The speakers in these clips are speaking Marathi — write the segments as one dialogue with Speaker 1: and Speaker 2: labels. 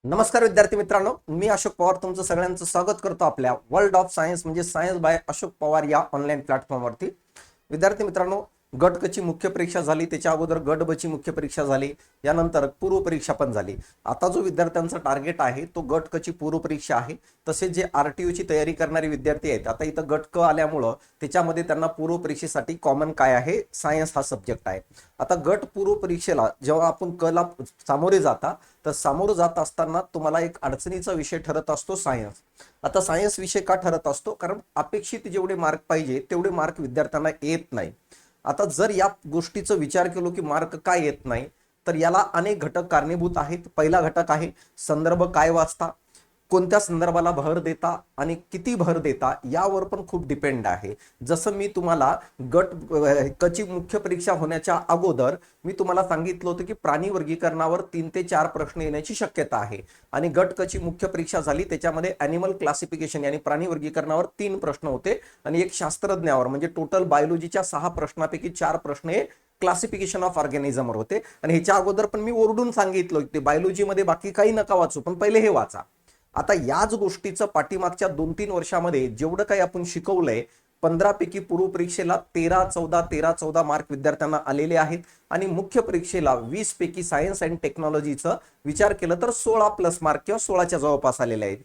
Speaker 1: नमस्कार विद्यार्थी मित्रांनो, मी अशोक पवार तुमचं सगळ्यांचं स्वागत करतो आपल्या वर्ल्ड ऑफ सायन्स म्हणजे सायन्स बाय अशोक पवार या ऑनलाईन प्लॅटफॉर्मवरती। विद्यार्थी मित्रांनो, गट क ची मुख्य परीक्षा झाली, त्याच्या अगोदर गट ब ची मुख्य परीक्षा झाली, यानंतर पूर्व परीक्षा पण झाली। आता जो विद्यार्थ्यांचा टार्गेट आहे तो गट क ची पूर्व परीक्षा आहे। तसेच जे आरटीओ ची तयारी करणारे विद्यार्थी आहेत, आता इथं गट क आल्यामुळं त्याच्यामध्ये त्यांना पूर्व परीक्षेसाठी कॉमन काय आहे, सायन्स हा सब्जेक्ट आहे। आता गट पूर्व परीक्षेला जेव्हा आपण क ला सामोरे जाता तर सामोरं जात असताना तुम्हाला एक अडचणीचा विषय ठरत असतो सायन्स। आता सायन्स विषय का ठरत असतो, कारण अपेक्षित जेवढे मार्क पाहिजे तेवढे मार्क विद्यार्थ्यांना येत नाही। आता जर या गोष्टीचा विचार केलो की मार्क का येत नाही, तर याला अनेक घटक कारणीभूत आहेत। पहिला घटक आहे संदर्भ काय वाचता, कोणत्या संदर्भाला भर देता आणि किती भर देता यावर पण खूप डिपेंड आहे। जसं मी तुम्हाला गट क ची मुख्य परीक्षा होण्याच्या अगोदर मी तुम्हाला सांगितलं होतं की प्राणी वर्गीकरणावर 3 ते 4 प्रश्न येण्याची शक्यता आहे आणि गट क ची मुख्य परीक्षा झाली त्याच्यामध्ये ॲनिमल क्लासिफिकेशन यानी प्राणी वर्गीकरणावर 3 प्रश्न होते आणि एक शास्त्रज्ञावर म्हणजे टोटल बायोलॉजीच्या 6 प्रश्नापैकी 4 प्रश्न हे क्लासिफिकेशन ऑफ ऑर्गॅनिझमवर होते। आणि ह्याच्या अगोदर पण मी ओरडून सांगितलं की बायोलॉजीमध्ये बाकी काही नका वाचू, पण पहिले हे वाचा। आता याच गोष्टीचं पाठीमागच्या 2-3 वर्षामध्ये जेवढं काही आपण शिकवलंय, 15 पैकी पूर्व परीक्षेला 13-14 मार्क विद्यार्थ्यांना आलेले आहेत आणि मुख्य परीक्षेला 20 पैकी सायन्स अँड टेक्नॉलॉजीचं विचार केलं तर 16+ मार्क किंवा 16च्या जवळपास आलेले आहेत।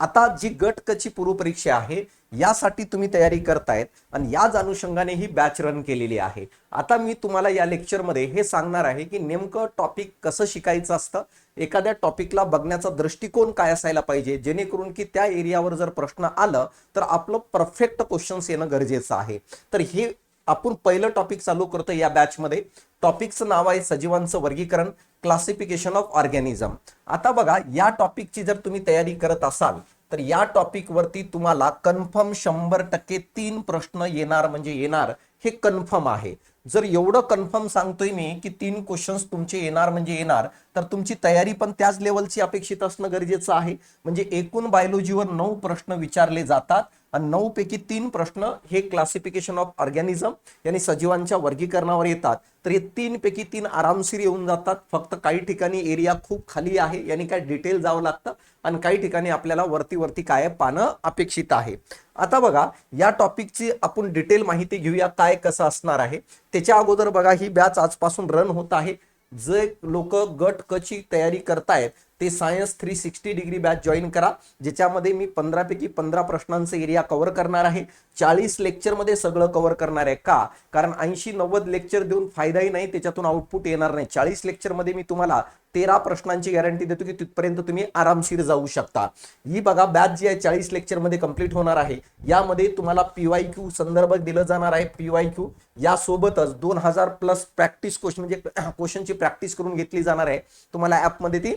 Speaker 1: आता जी गट क ची पूर्व परीक्षा आहे यासाठी तुम्ही तयारी करतायत आणि याच अनुषंगाने ही बॅच रन केलेली आहे। आता मी तुम्हाला या लेक्चरमध्ये हे सांगणार आहे की नेमकं टॉपिक कसं शिकायचं असतं, एखाद्या टॉपिकला बघण्याचा दृष्टिकोन काय असायला पाहिजे, जेणेकरून की त्या एरियावर जर प्रश्न आलं तर आपलं परफेक्ट क्वेश्चन्स येणं गरजेचं आहे। तर हे आपण पहिलं टॉपिक चालू करतो या बॅच मध्ये। टॉपिकचं नाव आहे सजीवांचं वर्गीकरण, क्लासिफिकेशन ऑफ ऑर्गॅनिझम। आता बघा, या टॉपिकची जर तुम्ही तयारी करत असाल तर या टॉपिक वरती तुम्हाला कन्फर्म 100% 3 प्रश्न येणार म्हणजे येणार, हे कन्फर्म आहे। जर एवढं कन्फर्म सांगतोय मी की 3 क्वेश्चन्स तुमचे येणार म्हणजे येणार, तर तुमची तयारी पण त्याच लेवलची अपेक्षित असणं गरजेचं आहे। म्हणजे एकूण बायोलॉजीवर 9 प्रश्न विचारले जातात आणि 9 पैकी 3 प्रश्न हे क्लासिफिकेशन ऑफ ऑर्गॅनिझम यानी सजीवांच्या वर्गीकरणावर येतात। तर हे 3 पैकी 3 आरामशीर येऊन जातात। फक्त काही ठिकाणी एरिया खूप खाली आहे, यानी काय डिटेल जावं लागतं आणि काही ठिकाणी आपल्याला वरती काय पाहणं अपेक्षित आहे। आता बघा, या टॉपिकची आपण डिटेल माहिती घेऊया काय कसं असणार आहे। त्याच्या अगोदर बघा, ही बॅच आजपासून रन होत आहे। जे लोक गट क ची तयारी करतायत ते सायन्स 360 डिग्री बॅच जॉईन करा, ज्याच्यामध्ये मी 15 पैकी 15 प्रश्नांचा एरिया कव्हर करणार आहे। 40 लेक्चर मध्ये सगळं कव्हर करणार आहे। का? कारण 80-90 लेक्चर देऊन फायदाही नाही, त्याच्यातून आउटपुट येणार नाही। 40 लेक्चर मध्ये मी तुम्हाला 13 प्रश्नांची गॅरंटी देतो की तिथपर्यंत तुम्ही आरामशीर जाऊ शकता। ही बघा, बॅच जी आहे 40 लेक्चर मध्ये कंप्लीट होणार आहे। यामध्ये तुम्हाला PYQ संदर्भ दिलं जाणार आहे। PYQ यासोबतच 2000+ प्रॅक्टिस क्वेश्चन म्हणजे क्वेश्चनची प्रॅक्टिस करून घेतली जाणार आहे। तुम्हाला ऍप मध्ये ती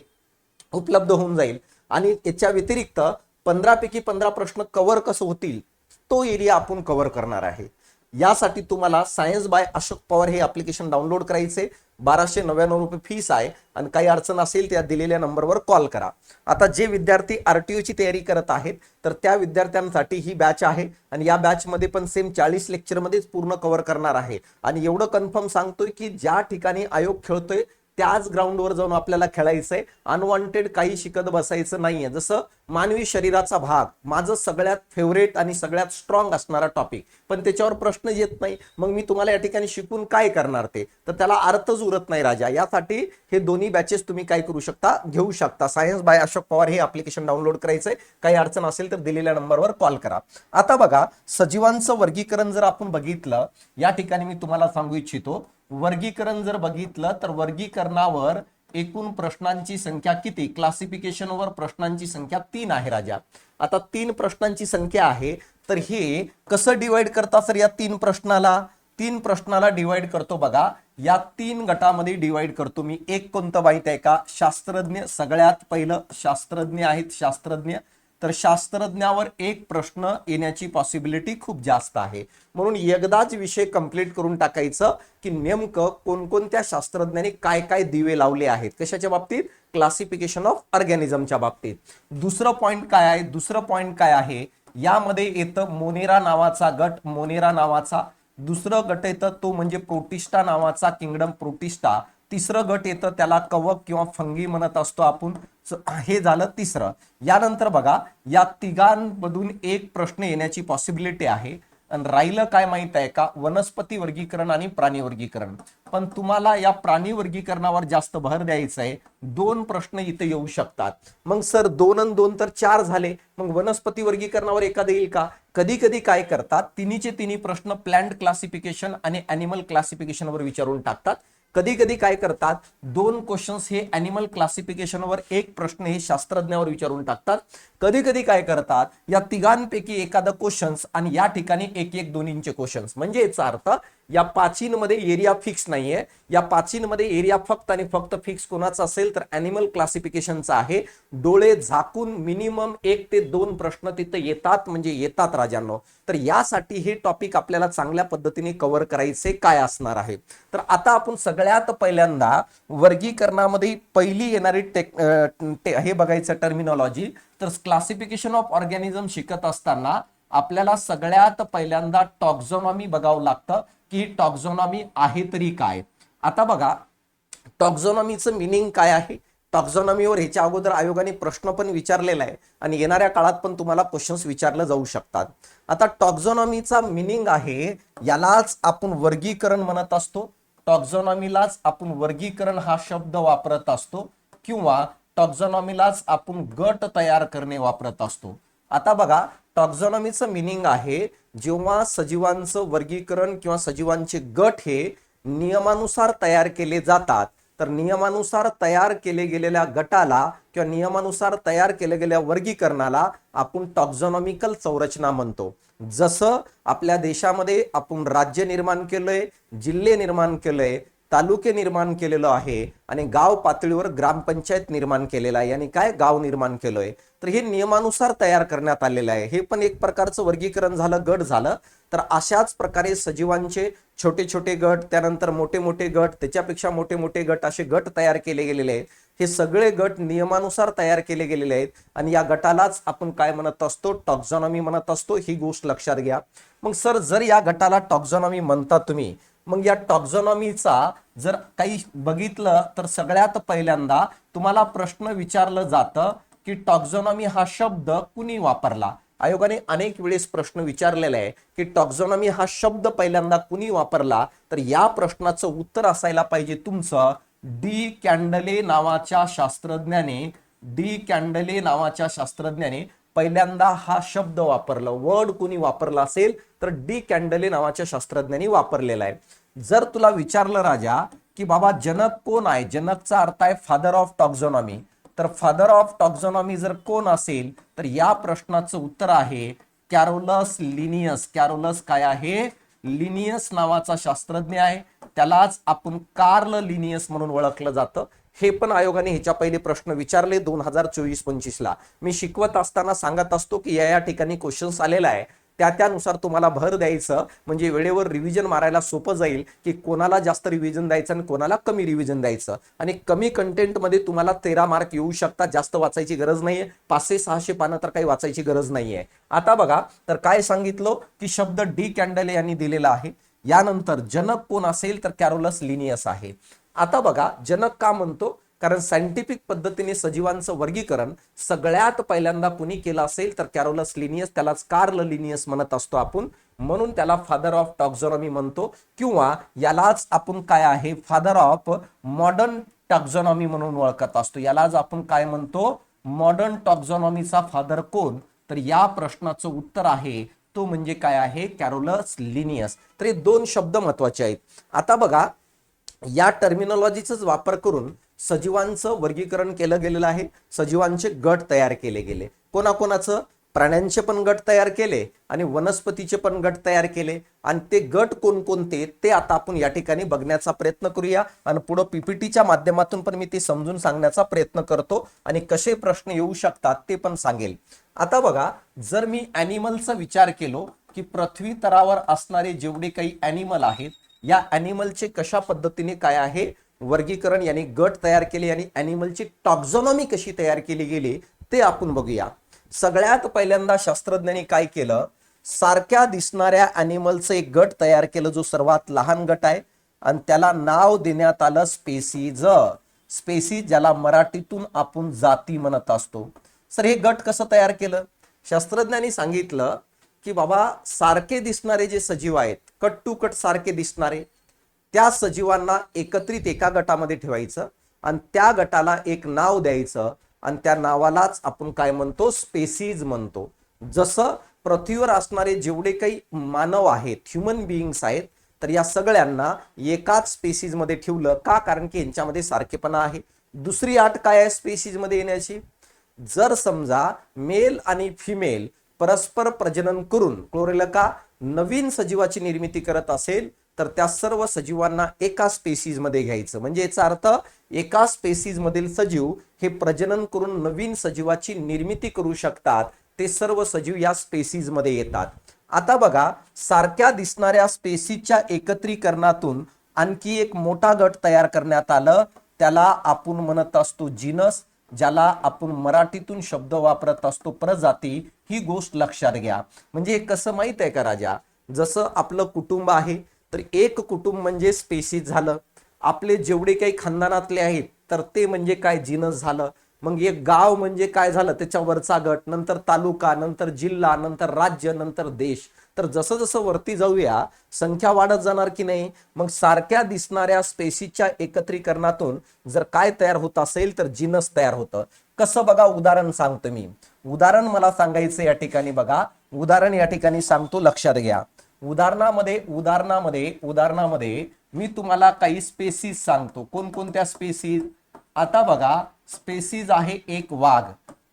Speaker 1: उपलब्ध होऊन जाईल आणि याच्या व्यतिरिक्त 15 पैकी 15 प्रश्न कव्हर कसं होतील तो एरिया आपण कव्हर करणार आहे। यासाठी तुम्हाला सायन्स बाय अशोक पवार हे ऍप्लिकेशन डाउनलोड करायचे। 1299 रुपये फीस आहे आणि काही अडचण असेल त्या दिलेल्या नंबरवर कॉल करा। आता जे विद्यार्थी आरटीओ ची तयारी करत आहेत तर त्या विद्यार्थ्यांसाठी ही बॅच आहे आणि या बॅच मध्ये पण सेम 40 लेक्चर मध्येच पूर्ण कव्हर करणार आहे। आणि एवढं कन्फर्म सांगतोय की ज्या ठिकाणी आयोग खेळतोय त्याच ग्राउंडवर जाऊन आपल्याला खेळायचंय। अनवॉन्टेड काही शिकत बसायचं नाहीये। जसं मानवी शरीराचा भाग माझं सगळ्यात फेवरेट आणि सगळ्यात स्ट्रॉंग असणारा टॉपिक, पण त्याच्यावर प्रश्न येत नाही, मग मी तुम्हाला या ठिकाणी शिकून काय करणार, ते तर त्याला अर्थच उरत नाही राजा। यासाठी हे दोन्ही बॅचेस तुम्ही काय करू शकता, घेऊ शकता। सायन्स बाय अशोक पवार हे ऍप्लिकेशन डाउनलोड करायचंय। काही अडचण असेल तर दिलेल्या नंबरवर कॉल करा। आता बघा, सजीवांचं वर्गीकरण जर आपण बघितलं, या ठिकाणी मी तुम्हाला सांगू इच्छितो, वर्गीकरण जर बघितलं तर वर्गीकरणावर एकूण प्रश्नांची संख्या किती, क्लासिफिकेशनवर प्रश्नांची संख्या 3 आहे राजा। आता 3 प्रश्नांची संख्या आहे, तर हे कसं डिवाइड करता सर? या 3 प्रश्नाला डिवाइड करतो बघा, या 3 गटामध्ये डिवाइड करतो मी। एक कोणतं माहित आहे का? शास्त्रज्ञ। सगळ्यात पहिलं शास्त्रज्ञ आहेत, शास्त्रज्ञ। तर शास्त्रज्ञावर एक प्रश्न येण्याची पॉसिबिलिटी खूप जास्त आहे, म्हणून एकदाच विषय कंप्लीट करून टाकायचं की नेमकं कोणकोणत्या शास्त्रज्ञांनी काय काय दिवे लावले आहेत, कशाच्या बाबतीत, क्लासिफिकेशन ऑफ ऑर्गॅनिझमच्या बाबतीत। दुसरं पॉइंट काय आहे? दुसरं पॉइंट काय आहे, यामध्ये येतं मोनेरा नावाचा गट, मोनेरा नावाचा। दुसरं गट येतं तो म्हणजे प्रोटिस्टा नावाचा किंगडम, प्रोटिस्टा। तिसरं गट येतं त्याला कवक किंवा फंगी म्हणत असतो आपण. हे झालं तिसरं. यानंतर बघा या तिघांमधून एक प्रश्न येण्याची पॉसिबिलिटी आहे. आणि राहिलं काय माहित आहे का, वनस्पती वर्गीकरण आणि प्राणी वर्गीकरण. पण तुम्हाला या प्राणी वर्गीकरणावर जास्त भर द्यायचा आहे. 2 प्रश्न इथे येऊ शकतात. मग सर 2 आणि 2 तर 4 झाले, मग वनस्पती वर्गीकरणावर एखादा येईल का? कधी कधी काय करतात, तिन्हीचे तिन्ही प्रश्न प्लांट क्लासिफिकेशन आणि अॅनिमल क्लासिफिकेशनवर विचारून टाकतात. कधी कधी काय करतात, 2 क्वेश्चन्स हे अॅनिमल क्लासिफिकेशनवर, एक प्रश्न हे शास्त्रज्ञावर विचारून टाकतात. कधी कधी काय करतात, या तिघांपैकी एखादा क्वेश्चन्स आणि या ठिकाणी एक एक दोन्हींचे क्वेश्चन्स. म्हणजे याचा अर्थ या पाचींमध्ये एरिया फिक्स नाहीये. या पाचींमध्ये एरिया फक्त आणि फक्त फिक्स कोणाचा असेल तर अॅनिमल क्लासिफिकेशनचा आहे. डोळे झाकून मिनिमम 1 ते 2 प्रश्न तिथे येतात, म्हणजे येतात राजांनो. तर यासाठी हे टॉपिक आपल्याला चांगल्या पद्धतीने कव्हर करायचे काय असणार आहे. तर आता आपण सगळ्यात पहिल्यांदा वर्गीकरणामध्ये पहिली येणारी हे बघायचं टर्मिनॉलॉजी. तर क्लासिफिकेशन ऑफ ऑर्गॅनिझम शिकत असताना आपल्याला सगळ्यात पहिल्यांदा टॉक्झॉनॉमी बघावं लागतं की टॉक्झॉनॉमी आहे तरी काय. आता बघा टॉक्झॉनॉमीचं मिनिंग काय आहे. टॉक्झॉनॉमीवर ह्याच्या अगोदर आयोगाने प्रश्न पण विचारलेला आहे आणि येणाऱ्या काळात पण तुम्हाला क्वेश्चन्स विचारले जाऊ शकतात. आता टॉक्झॉनॉमीचा मिनिंग आहे, यालाच आपण वर्गीकरण म्हणत असतो. टॉक्झॉनॉमीलाच आपण वर्गीकरण हा शब्द वापरत असतो किंवा टॉक्झॉनॉमीलाच आपण गट तयार करणे वापरत असतो. आता बघा टॉक्झॉनॉमीचं मिनिंग आहे, जेव्हा सजीवांचं वर्गीकरण किंवा सजीवांचे गट हे नियमानुसार तयार केले जातात, तर नियमानुसार तयार केले गेलेल्या गटाला किंवा नियमानुसार तयार केले गेलेल्या वर्गीकरणाला आपण टॉक्झॉनॉमिकल संरचना म्हणतो. जसं आपल्या देशामध्ये आपण राज्य निर्माण केलंय, जिल्हे निर्माण केलंय, तालुके निर्माण केलेलं आहे आणि गाव पातळीवर ग्रामपंचायत निर्माण केलेला आहे आणि काय गाव निर्माण केलंय. तर हे नियमानुसार तयार करण्यात आलेलं आहे. हे पण एक प्रकारचं वर्गीकरण झालं, गट झालं. तर अशाच प्रकारे सजीवांचे छोटे छोटे गट, त्यानंतर मोठे मोठे गट, त्याच्यापेक्षा मोठे मोठे गट, असे गट तयार केले गेलेले आहेत. हे सगळे गट नियमानुसार तयार केले गेलेले आहेत आणि या गटालाच आपण काय म्हणत असतो, टॉक्झॉनॉमी म्हणत असतो. ही गोष्ट लक्षात घ्या. मग सर जर या गटाला टॉक्झॉनॉमी म्हणता तुम्ही, मग या टॉक्झॉनॉमीचा जर काही बघितलं तर सगळ्यात पहिल्यांदा तुम्हाला प्रश्न विचारलं जातं की टॉक्झॉनॉमी हा शब्द कुणी वापरला. आयोगाने अनेक वेळेस प्रश्न विचारलेला आहे की टॉक्झॉनॉमी हा शब्द पहिल्यांदा कुणी वापरला. तर या प्रश्नाचं उत्तर असायला पाहिजे तुमचं डी कॅन्डले नावाच्या शास्त्रज्ञाने पहिल्यांदा हा शब्द वापरला. वर्ड कुणी वापरला असेल तर डी कॅन्डले नावाच्या शास्त्रज्ञांनी वापरलेला आहे. जर तुला विचारलं राजा की बाबा जनक कोण आहे, जनकचा अर्थ आहे फादर ऑफ टॉक्झॉनॉमी, तर फादर ऑफ टॉक्झॉनॉमी जर कोण असेल तर या प्रश्नाचं उत्तर आहे कॅरोलस लिनियस. कॅरोलस काय आहे, लिनियस नावाचा शास्त्रज्ञ आहे. त्यालाच आपण कार्ल लिनियस म्हणून ओळखलं जातं. हे पण आयोगाने ह्याच्या पहिले प्रश्न विचारले 2024-25 ला. मी शिकवत असताना सांगत असतो की या ठिकाणी क्वेश्चन्स आलेला आहे, त्यानुसार तुम्हाला भर द्यायचं, म्हणजे वेळेवर रिव्हिजन मारायला सोपं जाईल की कोणाला जास्त रिव्हिजन द्यायचं आणि कोणाला कमी रिव्हिजन द्यायचं. आणि कमी कंटेंटमध्ये तुम्हाला 13 मार्क येऊ शकतात. जास्त वाचायची गरज नाहीये, 500-600 पानं तर काही वाचायची गरज नाहीये. आता बघा तर काय सांगितलं की शब्द डी कॅन्डले यांनी दिलेला आहे. यानंतर जनक कोण असेल तर कॅरोलस लिनियस आहे. आता बघा जनक का म्हणतो, कारण सायंटिफिक पद्धतीने सजीवांचं वर्गीकरण सगळ्यात पहिल्यांदा कुणी केलं असेल तर कॅरोलस लिनियस, त्यालाच कार्ल लिनियस म्हणत असतो आपण, म्हणून त्याला फादर ऑफ टॉक्झॉनॉमी म्हणतो. किंवा यालाच आपण काय आहे, फादर ऑफ मॉडर्न टॉक्झॉनॉमी म्हणून ओळखत असतो. यालाच आपण काय म्हणतो, मॉडर्न टॉक्झॉनॉमीचा फादर कोण, तर या प्रश्नाचं उत्तर आहे तो म्हणजे काय आहे, कॅरोलस लिनियस. तर हे 2 शब्द महत्वाचे आहेत. आता बघा या टर्मिनॉलॉजीचाच वापर करून सजीवांचं वर्गीकरण केलं गेलेलं आहे. सजीवांचे गट तयार केले गेले. कोणाकोणाचं, प्राण्यांचे पण गट तयार केले आणि वनस्पतीचे पण गट तयार केले. आणि ते गट कोणकोणते ते आता आपण या ठिकाणी बघण्याचा प्रयत्न करूया आणि पुढे पीपीटीच्या माध्यमातून पण मी ते समजून सांगण्याचा प्रयत्न करतो आणि कसे प्रश्न येऊ शकतात ते पण सांगेल. आता बघा जर मी ॲनिमलचा विचार केलो की पृथ्वी तलावर असणारे जेवढे काही ॲनिमल आहेत, या ॲनिमलचे कशा पद्धतीने काय आहे वर्गीकरण, यानी गट तयार केले आणि ॲनिमलची टॉक्झॉनॉमी कशी तयार केली गेली ते आपण बघूया. सगळ्यात पहिल्यांदा शास्त्रज्ञांनी काय केलं, सारख्या दिसणाऱ्या ॲनिमलचं एक गट तयार केलं जो सर्वात लहान गट आहे आणि त्याला नाव देण्यात आलं स्पेसीज. स्पेसीज ज्याला मराठीतून आपण जाती म्हणत असतो. सर हे गट कसं तयार केलं? शास्त्रज्ञांनी सांगितलं की बाबा सारखे दिसणारे जे सजीव आहेत, कट टू कट सारखे दिसणारे, त्या सजीवांना एकत्रित एका गटामध्ये ठेवायचं आणि त्या गटाला एक नाव द्यायचं आणि त्या नावालाच आपण काय म्हणतो? स्पेसीज म्हणतो. जसं पृथ्वीवर असणारे जेवढे काही मानव आहेत, ह्युमन बिईंग्स आहेत, तर या सगळ्यांना एकाच स्पेसीज मध्ये ठेवलं का? कारण की यांच्यामध्ये सारखेपणा आहे. दुसरी अट काय आहे स्पेसीज मध्ये येण्याची? जर समजा मेल आणि फिमेल परस्पर प्रजनन करून क्लोरेलका नवीन सजीवाची निर्मिती करत असेल तर त्या सर्व सजीवांना एका स्पेसीज मध्ये घ्यायचं. म्हणजे याचा अर्थ एका स्पेसीज मधील सजीव हे प्रजनन करून नवीन सजीवाची निर्मिती करू शकतात. ते सर्व सजीव या स्पेसीज मध्ये येतात. आता बघा, सारख्या दिसणाऱ्या स्पेसीजच्या एकत्रीकरणातून आणखी एक मोठा गट तयार करण्यात आलं. त्याला आपण म्हणत असतो जीनस, ज्याला आपण मराठीतून शब्द वापरत असतो प्रजाती. ही गोष्ट लक्षात घ्या. म्हणजे कसं माहित आहे का राजा? जसं आपलं कुटुंब आहे तर एक कुटुंब म्हणजे स्पेसीज झालं. आपले जेवढे काही खानदानातले आहेत तर ते म्हणजे काय? जीनस झालं. मग एक गाव म्हणजे काय झालं? त्याच्या वरचा गट, नंतर तालुका, नंतर जिल्हा, नंतर राज्य, नंतर देश. तर जसं जसं वरती जाऊया संख्या वाढत जाणार की नाही? मग सारख्या दिसणाऱ्या स्पेसीजच्या एकत्रीकरणातून जर काय तयार होत असेल तर जीनस तयार होतं. कसं? बघा उदाहरण सांगतो मी. उदाहरण मला सांगायचं या ठिकाणी. बघा उदाहरण या ठिकाणी सांगतो, लक्षात घ्या. उदाहरणामध्ये मी तुम्हाला काही स्पेसीज सांगतो. कोणकोणत्या स्पेसीज? आता बघा, स्पेसीज आहे एक वाघ.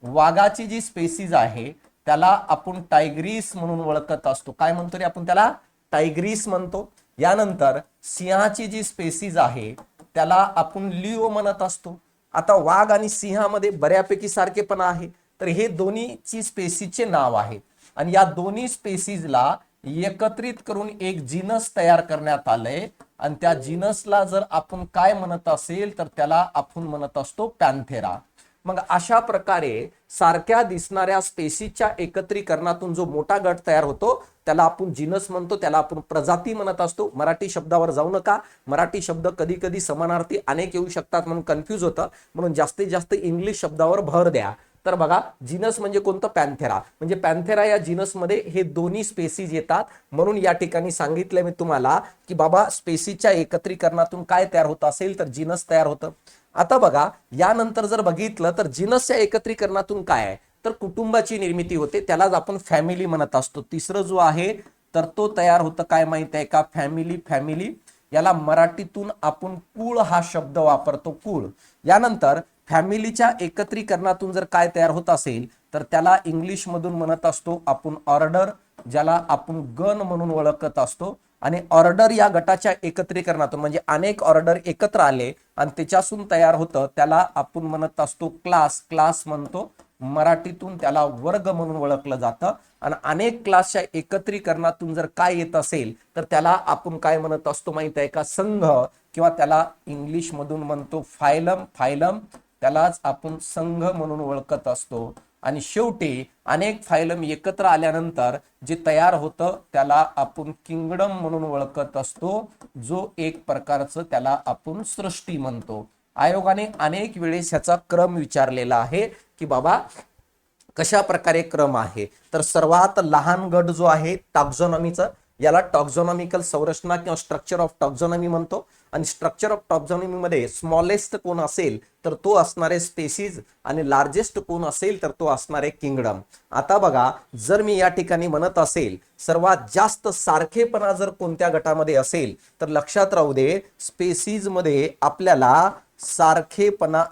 Speaker 1: वाघाची जी स्पेसीज आहे त्याला आपण टायग्रीस म्हणून ओळखत असतो. काय म्हणतो रे आपण त्याला? टायग्रीस म्हणतो. यानंतर सिंहाची जी स्पेसीज आहे त्याला आपण लिओ म्हणत असतो. आता वाघ आणि सिंहामध्ये बऱ्यापैकी सारखेपणा आहे, तर हे दोन्हीची स्पेसीजचे नाव आहेत आणि या दोन्ही स्पेसीजला एकत्रित करून एक जीनस तयार करण्यात आलंय आणि त्या जीनसला जर आपण काय म्हणत असेल तर त्याला आपण म्हणत असतो पॅन्थेरा. मग अशा प्रकारे सारख्या दिसणाऱ्या स्पेसीजच्या एकत्रीकरणातून जो मोठा गट तयार होतो त्याला आपण जीनस म्हणतो, त्याला आपण प्रजाती म्हणत असतो. मराठी शब्दावर जाऊ नका. मराठी शब्द कधी कधी समानार्थी अनेक येऊ शकतात म्हणून कन्फ्यूज होतं. म्हणून जास्तीत जास्त इंग्लिश शब्दावर भर द्या. तर बघा, जीनस म्हणजे कोणतं? पॅन्थेरा. म्हणजे पॅन्थेरा या जीनस मध्ये हे दोन्ही स्पेसीज येतात. म्हणून या ठिकाणी सांगितलं मी तुम्हाला की बाबा स्पेसीजच्या एकत्रीकरणातून काय तयार होत असेल तर जीनस तयार होतं. आता बघा, यानंतर जर बघितलं तर जीनसच्या एकत्रीकरणातून काय आहे तर कुटुंबाची निर्मिती होते. त्यालाच आपण फॅमिली म्हणत असतो. तिसरं जो आहे तर तो तयार होतं काय माहित आहे का? फॅमिली. याला मराठीतून आपण कुळ हा शब्द वापरतो, कुळ. यानंतर फॅमिलीच्या एकत्रीकरणातून जर काय तयार होत असेल तर त्याला इंग्लिश मधून म्हणत असतो आपण ऑर्डर, ज्याला आपण गण म्हणून ओळखत असतो. आणि ऑर्डर या गटाच्या एकत्रीकरणातून म्हणजे अनेक ऑर्डर एकत्र आले आणि त्याच्यातून तयार होतं त्याला आपण म्हणत असतो क्लास म्हणतो. मराठीतून त्याला वर्ग म्हणून ओळखलं जातं. आणि अनेक क्लासच्या एकत्रीकरणातून जर काय येत असेल तर त्याला आपण काय म्हणत असतो माहित आहे का? संघ, किंवा त्याला इंग्लिश मधून म्हणतो फायलम. त्यालाच आपण संघ म्हणून ओळखत असतो. आणि शेवटी अनेक फायलम एकत्र आल्यानंतर जे तयार होतं त्याला आपण किंगडम म्हणून ओळखत असतो, जो एक प्रकारचं त्याला आपण सृष्टी म्हणतो. आयोगाने अनेक वेळेस ह्याचा क्रम विचारलेला आहे की बाबा कशा प्रकारे क्रम आहे. तर सर्वात लहान गट जो आहे टॉक्झॉनॉमीचा, याला टॉक्झॉनॉमिकल संरचना किंवा स्ट्रक्चर ऑफ टॉक्झॉनॉमी म्हणतो. आणि स्ट्रक्चर ऑफ टॉक्झॉनॉमी मध्ये स्मॉलेस्ट कोण असेल तर तो असणारे स्पेसीज आणि लार्जेस्ट कोण असेल तर तो असणारे किंगडम. आता बघा, जर मी या ठिकाणी म्हणत असेल सर्वात जास्त सारखेपणा जर कोणत्या गटामध्ये असेल तर लक्षात राहू दे, स्पेसीज मध्ये आपल्याला सारखेपणा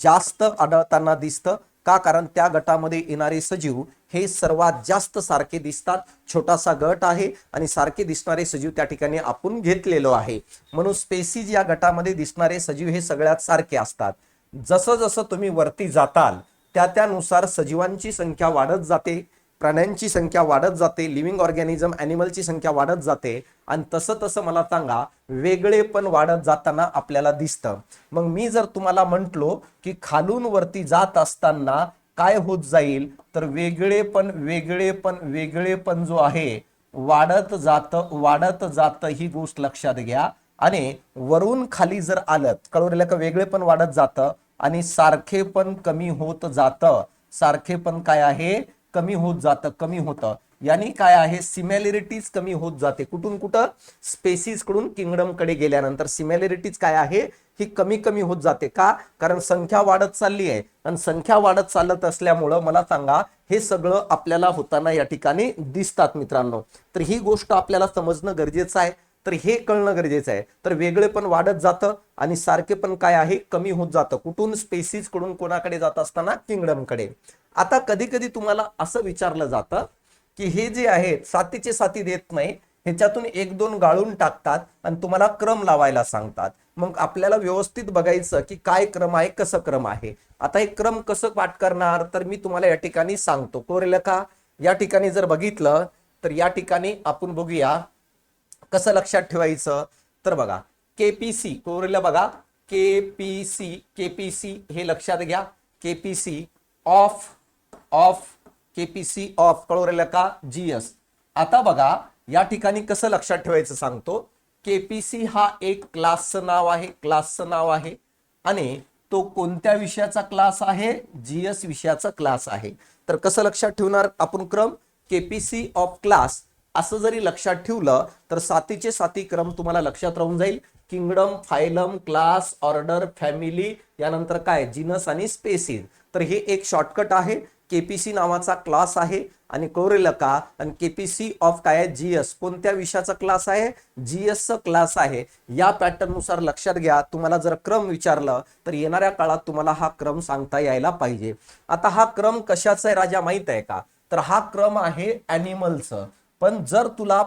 Speaker 1: जास्त आढळताना दिसतं. का? कारण त्या गटामध्ये येणारे सजीव हे सर्वात जास्त सारखे दिसतात. छोटासा गट आहे आणि सारखे दिसणारे सजीव त्या ठिकाणी आपण घेतलेलो आहे. म्हणून स्पेसीज या गटामध्ये दिसणारे सजीव हे सगळ्यात सारखे असतात. जसं जसं तुम्ही वरती जाताल त्यानुसार सजीवांची संख्या वाढत जाते, प्राण्यांची संख्या वाढत जाते, लिव्हिंग ऑर्गॅनिझम ॲनिमलची संख्या वाढत जाते. आणि तसं तसं मला सांगा वेगळे पण वाढत जाताना आपल्याला दिसतं. मग मी जर तुम्हाला म्हटलो की खालून वरती जात असताना काय होत जाईल तर वेगळेपण जो आहे वाढत जातं ही गोष्ट लक्षात घ्या. आणि वरून खाली जर आलं कळवलेलं का वेगळे पण वाढत जातं आणि सारखे पण कमी होत जातं. सारखे पण काय आहे कमी होत जातं, कमी होतं. यानी काय आहे सिमिलॅरिटीज कमी होत जाते. कुठून कुठं स्पेसिस कडून किंगडम कडे गेल्यानंतर सिमिलॅरिटीज काय आहे ही कमी कमी होत जाते. का? कारण संख्या वाढत चालली आहे आणि संख्या वाढत चालत असल्यामुळं मला सांगा हे सगळं आपल्याला होताना या ठिकाणी दिसतात मित्रांनो. तर ही गोष्ट आपल्याला समजणं गरजेचं आहे. तर हे कळणं गरजेचं आहे. तर वेगळे पण वाढत जातं आणि सारखे पण काय आहे कमी होत जातं. कुठून स्पेसिस कडून कोणाकडे जात असताना किंगडम कडे. आता कधी कधी तुम्हाला असं विचारलं जातं की हे जे आहेत सातीचे साती देत नाही, ह्याच्यातून एक दोन गाळून टाकतात आणि तुम्हाला क्रम लावायला सांगतात. मग आपल्याला व्यवस्थित बघायचं की काय क्रम आहे कसं क्रम आहे. आता हे क्रम कसं पाठ करणार तर मी तुम्हाला या ठिकाणी सांगतो. कोरेला का या ठिकाणी जर बघितलं तर या ठिकाणी आपण बघूया कसं लक्षात ठेवायचं. तर बघा केपीसी कोरेला बघा केपीसी हे लक्षात घ्या. केपीसी ऑफ केपीसी ऑफ कळवलेलं का जीएस. आता बघा या ठिकाणी कसं लक्षात ठेवायचं सांगतो. केपीसी हा एक क्लासचं नाव आहे आणि तो कोणत्या विषयाचा क्लास आहे जीएस विषयाचा क्लास आहे. तर कसं लक्षात ठेवणार आपण क्रम केपीसी ऑफ क्लास असं जरी लक्षात ठेवलं तर सातीचे साती क्रम तुम्हाला लक्षात राहून जाईल. Kingdom, phylum, class, order, family, यानंतर काय जीनस आणि स्पेसिस. तर हे एक शॉर्टकट आहे. केपीसी नावाचा क्लास आहे आणि कोरेला का आणि केपीसी ऑफ काय आहे जीएस कोणत्या विषयाचा क्लास आहे जीएस चा क्लास आहे. या पॅटर्न नुसार लक्षात घ्या. तुम्हाला जर क्रम विचारलं तर येणाऱ्या काळात तुम्हाला हा क्रम सांगता यायला पाहिजे. आता हा क्रम कशाचा आहे राजा माहित आहे का? तर हा क्रम आहे ॲनिमलचं. पण जर तुला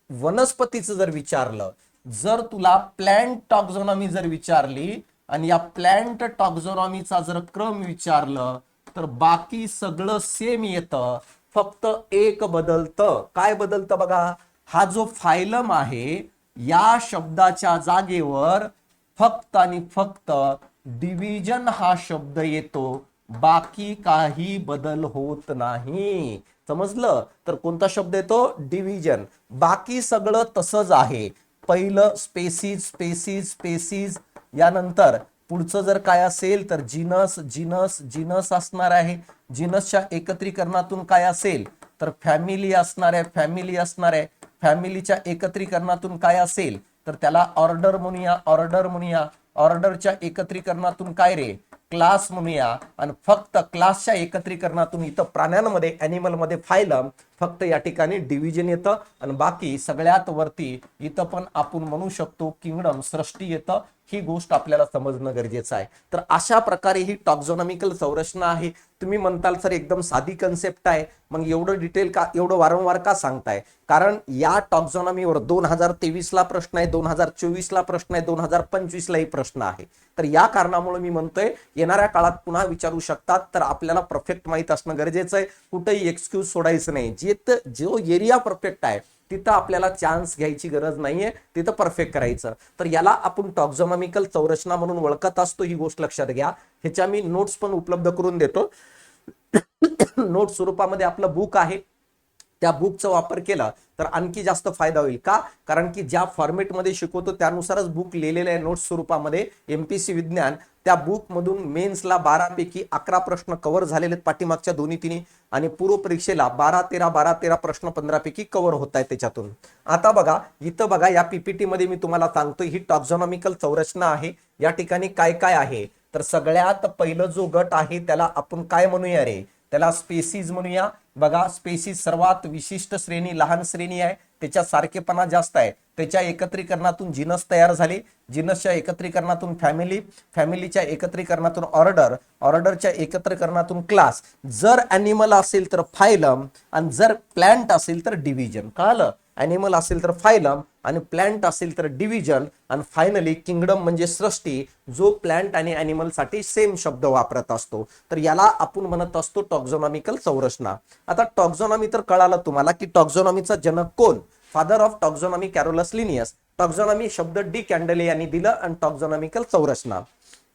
Speaker 1: वनस्पतीचं जर विचारलं, जर तुला प्लॅन्ट टॉक्झॉनॉमी जर विचारली आणि या प्लॅन्ट टॉक्झॉनॉमीचा जर क्रम विचारलं तर बाकी सगळं सेम येतं. फक्त एक बदलतं. काय बदलतं बघा. हा जो फायलम आहे या शब्दाच्या जागेवर फक्त आणि फक्त डिव्हिजन हा शब्द येतो. बाकी काही बदल होत नाही. समजलं. तर कोणता शब्द येतो डिव्हिजन. बाकी सगळं तसंच आहे. पहिलं स्पेसिस यानंतर पुढचं जर काय असेल तर जिनस असणार आहे. जिनसच्या एकत्रीकरणातून काय असेल तर फॅमिली असणार आहे. फॅमिलीच्या एकत्रीकरणातून काय असेल तर त्याला ऑर्डर म्हणूया. ऑर्डरच्या एकत्रीकरणातून काय रे क्लास म्हणूया. आणि फक्त क्लासच्या एकत्रीकरणातून इथं प्राण्यांमध्ये ॲनिमल मध्ये फायलम फक्त या ठिकाणी डिव्हिजन येतं आणि बाकी सगळ्यात वरती इथं पण आपण म्हणू शकतो किंगडम सृष्टी येतं. ही गोष्ट आपल्याला समजणं गरजेचं आहे. तर अशा प्रकारे ही टॉक्झॉनॉमिकल संरचना आहे. तुम्ही म्हणताल सर एकदम साधी कन्सेप्ट आहे, मग एवढं डिटेल का एवढं वारंवार का सांगताय? कारण या टॉक्झॉनॉमीवर 2023 ला प्रश्न आहे, 2024 ला प्रश्न आहे, 2025 लाही प्रश्न आहे. तर या कारणामुळे मी म्हणतोय येणाऱ्या काळात पुन्हा विचारू शकतात. तर आपल्याला परफेक्ट माहित असणं गरजेचं आहे. कुठेही एक्सक्यूज सोडायचं नाही. जो एरिया परफेक्ट आहे तिथं आपल्याला चान्स घ्यायची गरज नाहीये, तिथं परफेक्ट करायचं. तर याला आपण टॉक्झॉनॉमिकल संरचना म्हणून ओळखत असतो. ही गोष्ट लक्षात घ्या. ह्याच्या मी नोट्स पण उपलब्ध करून देतो. नोट स्वरूपामध्ये आपलं बुक आहे. त्या बुकचा वापर केला तर आणखी जास्त फायदा होईल. का? कारण की ज्या फॉर्मेटमध्ये शिकवतो त्यानुसारच बुक लिहिलेलं आहे नोट्स स्वरूपामध्ये. एमपीसी विज्ञान त्या बुक मधून मेन्सला 12 पैकी 11 प्रश्न कव्हर झालेले आहेत पाठीमागच्या दोन्ही तिन्ही आणि पूर्व परीक्षेला 12-13 प्रश्न 15 पैकी कव्हर होत आहेत त्याच्यातून. आता बघा इथं बघा या पीपीटी मध्ये मी तुम्हाला सांगतो ही टॉक्झॉनॉमिकल संरचना आहे. या ठिकाणी काय काय आहे तर सगळ्यात पहिलं जो गट आहे त्याला आपण काय म्हणूया रे त्याला स्पेसिस म्हणूया. बघा स्पेसिस सर्वात विशिष्ट श्रेणी लहान श्रेणी आहे. त्याच्या सारखेपणा जास्त आहे. त्याच्या एकत्रीकरणातून जिनस तयार झाले. जिनसच्या एकत्रीकरणातून फॅमिलीच्या एकत्रीकरणातून ऑर्डरच्या एकत्रीकरणातून क्लास. जर ॲनिमल असेल तर फायलम आणि जर प्लॅन्ट असेल तर डिव्हिजन. कळलं? ॲनिमल असेल तर फायलम आणि प्लॅन्ट असेल तर डिव्हिजन आणि फायनली किंगडम म्हणजे सृष्टी जो प्लॅन्ट आणि ॲनिमल साठी सेम शब्द वापरत असतो. तर याला आपण म्हणत असतो टॉक्झॉनॉमिकल संरचना. आता टॉक्झॉनॉमी तर कळालं तुम्हाला की टॉक्झॉनॉमीचा जनक कोण? Father of taxonomy Carolus Linnaeus. Taxonomy शब्द डी कॅन्डले यांनी दिलं आणि टॉक्झॉनॉमिकल संरचना.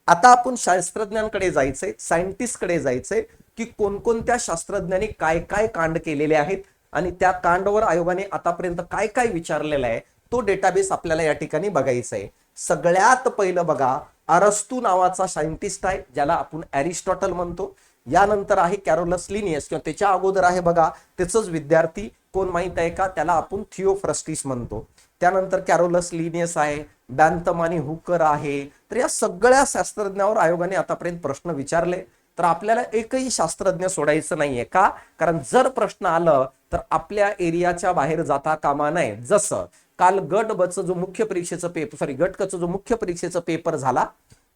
Speaker 1: आता आपण शास्त्रज्ञांकडे जायचंय, सायंटिस्ट कडे जायचंय की कोणकोणत्या शास्त्रज्ञांनी काय काय कांड केलेले आहेत आणि त्या कांडवर आयोगाने आतापर्यंत काय काय विचारलेलं आहे तो डेटाबेस आपल्याला या ठिकाणी बघायचा आहे. सगळ्यात पहिलं बघा, अरस्तू नावाचा सायंटिस्ट आहे ज्याला आपण अरिस्टॉटल म्हणतो. यानंतर आहे कॅरोलस लिनियस, किंवा त्याच्या अगोदर आहे बघा त्याचंच विद्यार्थी कोण माहित आहे का, त्याला आपण थिओफ्रस्टिस म्हणतो. त्यानंतर कॅरोलस लिनियस आहे, बॅन्थम आणि हुकर आहे. तर या सगळ्या शास्त्रज्ञावर आयोगाने आतापर्यंत प्रश्न विचारले. तर आपल्याला एकही शास्त्रज्ञ सोडायचं नाहीये का, कारण जर प्रश्न आलं तर आपल्या एरियाच्या बाहेर जाता कामा नये. जसं काल गट ब चं जो मुख्य परीक्षेचं पेपर, सॉरी गट क चं जो मुख्य परीक्षेचा पेपर झाला,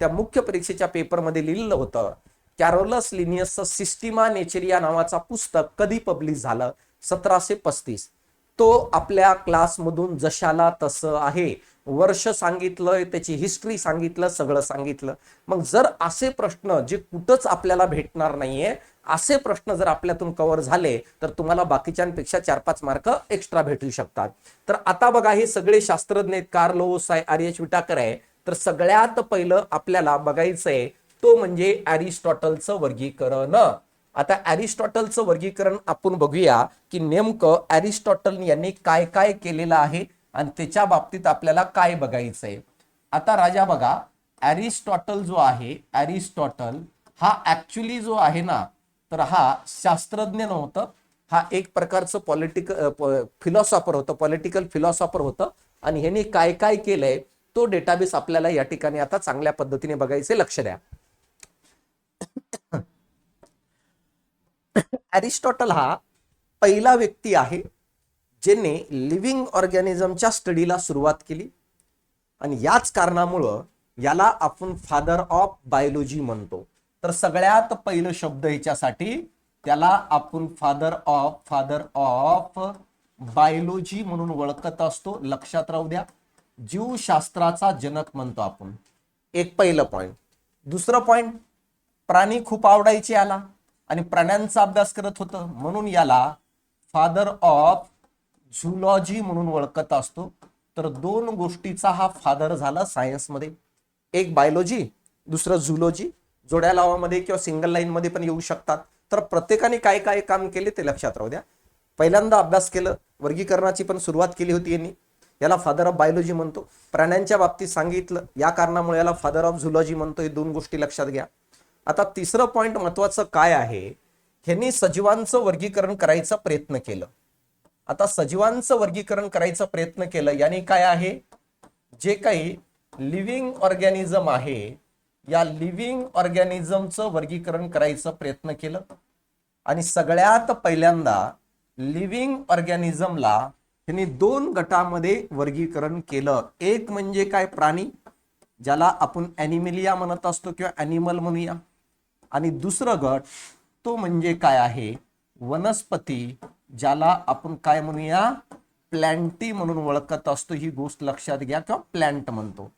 Speaker 1: त्या मुख्य परीक्षेच्या पेपरमध्ये लिहिलं होतं कॅरोलस लिनियसचं सिस्टिमा नेचरिया नावाचा पुस्तक कधी पब्लिश झालं, 1735. तो आपल्या क्लासमधून जशाला तसं आहे, वर्ष सांगितलं, त्याची हिस्ट्री सांगितलं, सगळं सांगितलं. मग जर असे प्रश्न जे कुठंच आपल्याला भेटणार नाहीये, असे प्रश्न जर आपल्यातून कव्हर झाले तर तुम्हाला बाकीच्यांपेक्षा 4-5 मार्क एक्स्ट्रा भेटू शकतात. तर आता बघा हे सगळे शास्त्रज्ञ आहेत, कार्ल लोव्हस आहे, आर्यश विटाकर आहे. तर सगळ्यात पहिलं आपल्याला बघायचंय तो म्हणजे अरिस्टॉटलचं वर्गीकरण. आता अरिस्टॉटलचं वर्गीकरण आपण बघूया की नेमकं अरिस्टॉटल यांनी काय काय केलेलं आहे आणि त्याच्या बाबतीत आपल्याला काय बघायचंय. आता राजा बघा, अरिस्टॉटल जो आहे, अरिस्टॉटल हा ऍक्च्युली जो आहे ना, तर हा शास्त्रज्ञ नव्हतं, हा एक प्रकारचं फिलॉसॉफर होतं, पॉलिटिकल फिलॉसॉफर होतं. आणि ह्यांनी काय काय केलंय तो डेटाबेस आपल्याला या ठिकाणी आता चांगल्या पद्धतीने बघायचे. लक्ष द्या. अरिस्टॉटल हा पहिला व्यक्ती आहे ज्याने लिव्हिंग ऑर्गॅनिझमच्या स्टडीला सुरुवात केली आणि याच कारणामुळं याला आपण फादर ऑफ बायोलॉजी म्हणतो. तर सगळ्यात पहिलं शब्द ह्याच्यासाठी त्याला आपण फादर ऑफ बायोलॉजी म्हणून ओळखत असतो. लक्षात राहू द्या, जीवशास्त्राचा जनक म्हणतो आपण. एक पहिलं पॉइंट. दुसरं पॉइंट, प्राणी खूप आवडायचे याला आणि प्राण्यांचा अभ्यास करत होतं म्हणून याला फादर ऑफ झूलॉजी म्हणून ओळखत असतो. तर दोन गोष्टीचा हा फादर झाला सायन्समध्ये, एक बायोलॉजी, दुसरं झूलॉजी. जोड्या लावामध्ये किंवा सिंगल लाईन मध्ये पण येऊ शकतात. तर प्रत्येकाने काय काय काम केले ते लक्षात राहू द्या. पहिल्यांदा अभ्यास केलं, वर्गीकरणाची पण सुरुवात केली होती यांनी, याला फादर ऑफ बायोलॉजी म्हणतो. प्राण्यांच्या बाबतीत सांगितलं, या कारणामुळे याला फादर ऑफ झूलॉजी म्हणतो. हे दोन गोष्टी लक्षात घ्या. आता तिसरं पॉइंट महत्वाचं काय आहे, ह्यांनी सजीवांचं वर्गीकरण करायचा प्रयत्न केलं. आता सजीवांचं वर्गीकरण करायचा प्रयत्न केलं याने काय आहे, जे काही लिव्हिंग ऑर्गॅनिझम आहे या लिव्हिंग ऑर्गॅनिझमचं वर्गीकरण करायचा प्रयत्न केलं. आणि सगळ्यात पहिल्यांदा लिव्हिंग ऑर्गॅनिझमला त्यांनी दोन गटामध्ये वर्गीकरण केलं. एक म्हणजे काय, प्राणी, ज्याला आपण ॲनिमिलिया म्हणत असतो किंवा ॲनिमल म्हणूया. आणि दुसरं गट तो म्हणजे काय आहे, वनस्पती, ज्याला आपण काय म्हणूया, प्लॅन्टी म्हणून ओळखत असतो. ही गोष्ट लक्षात घ्या, किंवा प्लॅन्ट म्हणतो.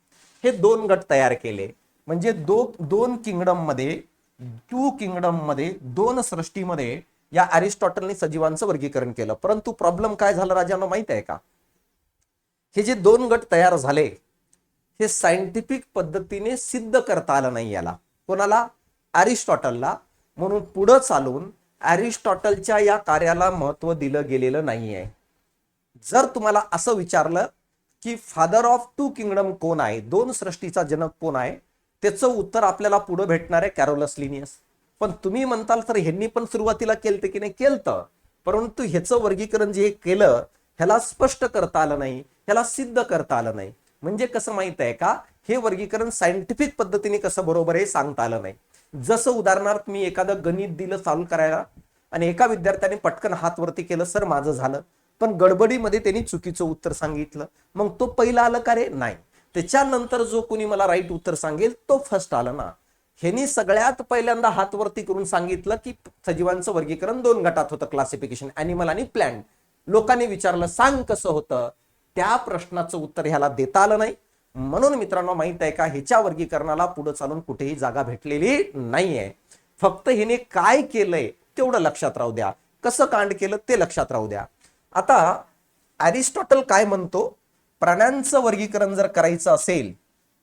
Speaker 1: हे दोन गट तयार केले म्हणजे दोन किंगडम मध्ये, दोन सृष्टीमध्ये या अरिस्टॉटलने सजीवांचं वर्गीकरण केलं. परंतु प्रॉब्लेम काय झाला राजांना माहित आहे का, हे जे दोन गट तयार झाले हे सायंटिफिक पद्धतीने सिद्ध करता आलं नाही याला. कोणाला, अरिस्टॉटलला. म्हणून पुढे चालून अरिस्टॉटलच्या या कार्याला महत्व दिलं गेलेलं नाहीये. जर तुम्हाला असं विचारलं की फादर ऑफ टू किंगडम कोण आहे, दोन सृष्टीचा जनक कोण आहे, त्याचं उत्तर आपल्याला पुढे भेटणार आहे कॅरोलस लिनियस. पण तुम्ही म्हणताल तर ह्यांनी पण सुरुवातीला केलं की नाही, केलं, परंतु ह्याचं वर्गीकरण जे केलं ह्याला स्पष्ट करता आलं नाही, ह्याला सिद्ध करता आलं नाही. म्हणजे कसं माहित आहे का, हे वर्गीकरण सायंटिफिक पद्धतीने कसं बरोबर आहे सांगता आलं नाही. जसं उदाहरणार्थ मी एखादं गणित दिलं सॉल्व्ह करायला आणि एका विद्यार्थ्याने पटकन हात वरती केलं, सर माझं झालं, पण गडबडीमध्ये त्यांनी चुकीचं उत्तर सांगितलं. मग तो पहिला आलं का रे, नाही. त्याच्यानंतर जो कोणी मला राईट उत्तर सांगेल तो फर्स्ट आला ना. ह्यांनी सगळ्यात पहिल्यांदा हात वरती करून सांगितलं की सजीवांचं वर्गीकरण दोन गटात होतं, क्लासिफिकेशन ॲनिमल आणि प्लॅन्ट. लोकांनी विचारलं सांग कसं होतं, त्या प्रश्नाचं उत्तर ह्याला देता आलं नाही. म्हणून मित्रांनो माहित आहे का, ह्याच्या वर्गीकरणाला पुढे चालून कुठेही जागा भेटलेली नाहीये. फक्त हिने काय केलंय तेवढं लक्षात राहू द्या, कसं कांड केलं ते लक्षात राहू द्या. आता अरिस्टॉटल काय म्हणतो, प्राण्यांचं वर्गीकरण जर करायचं असेल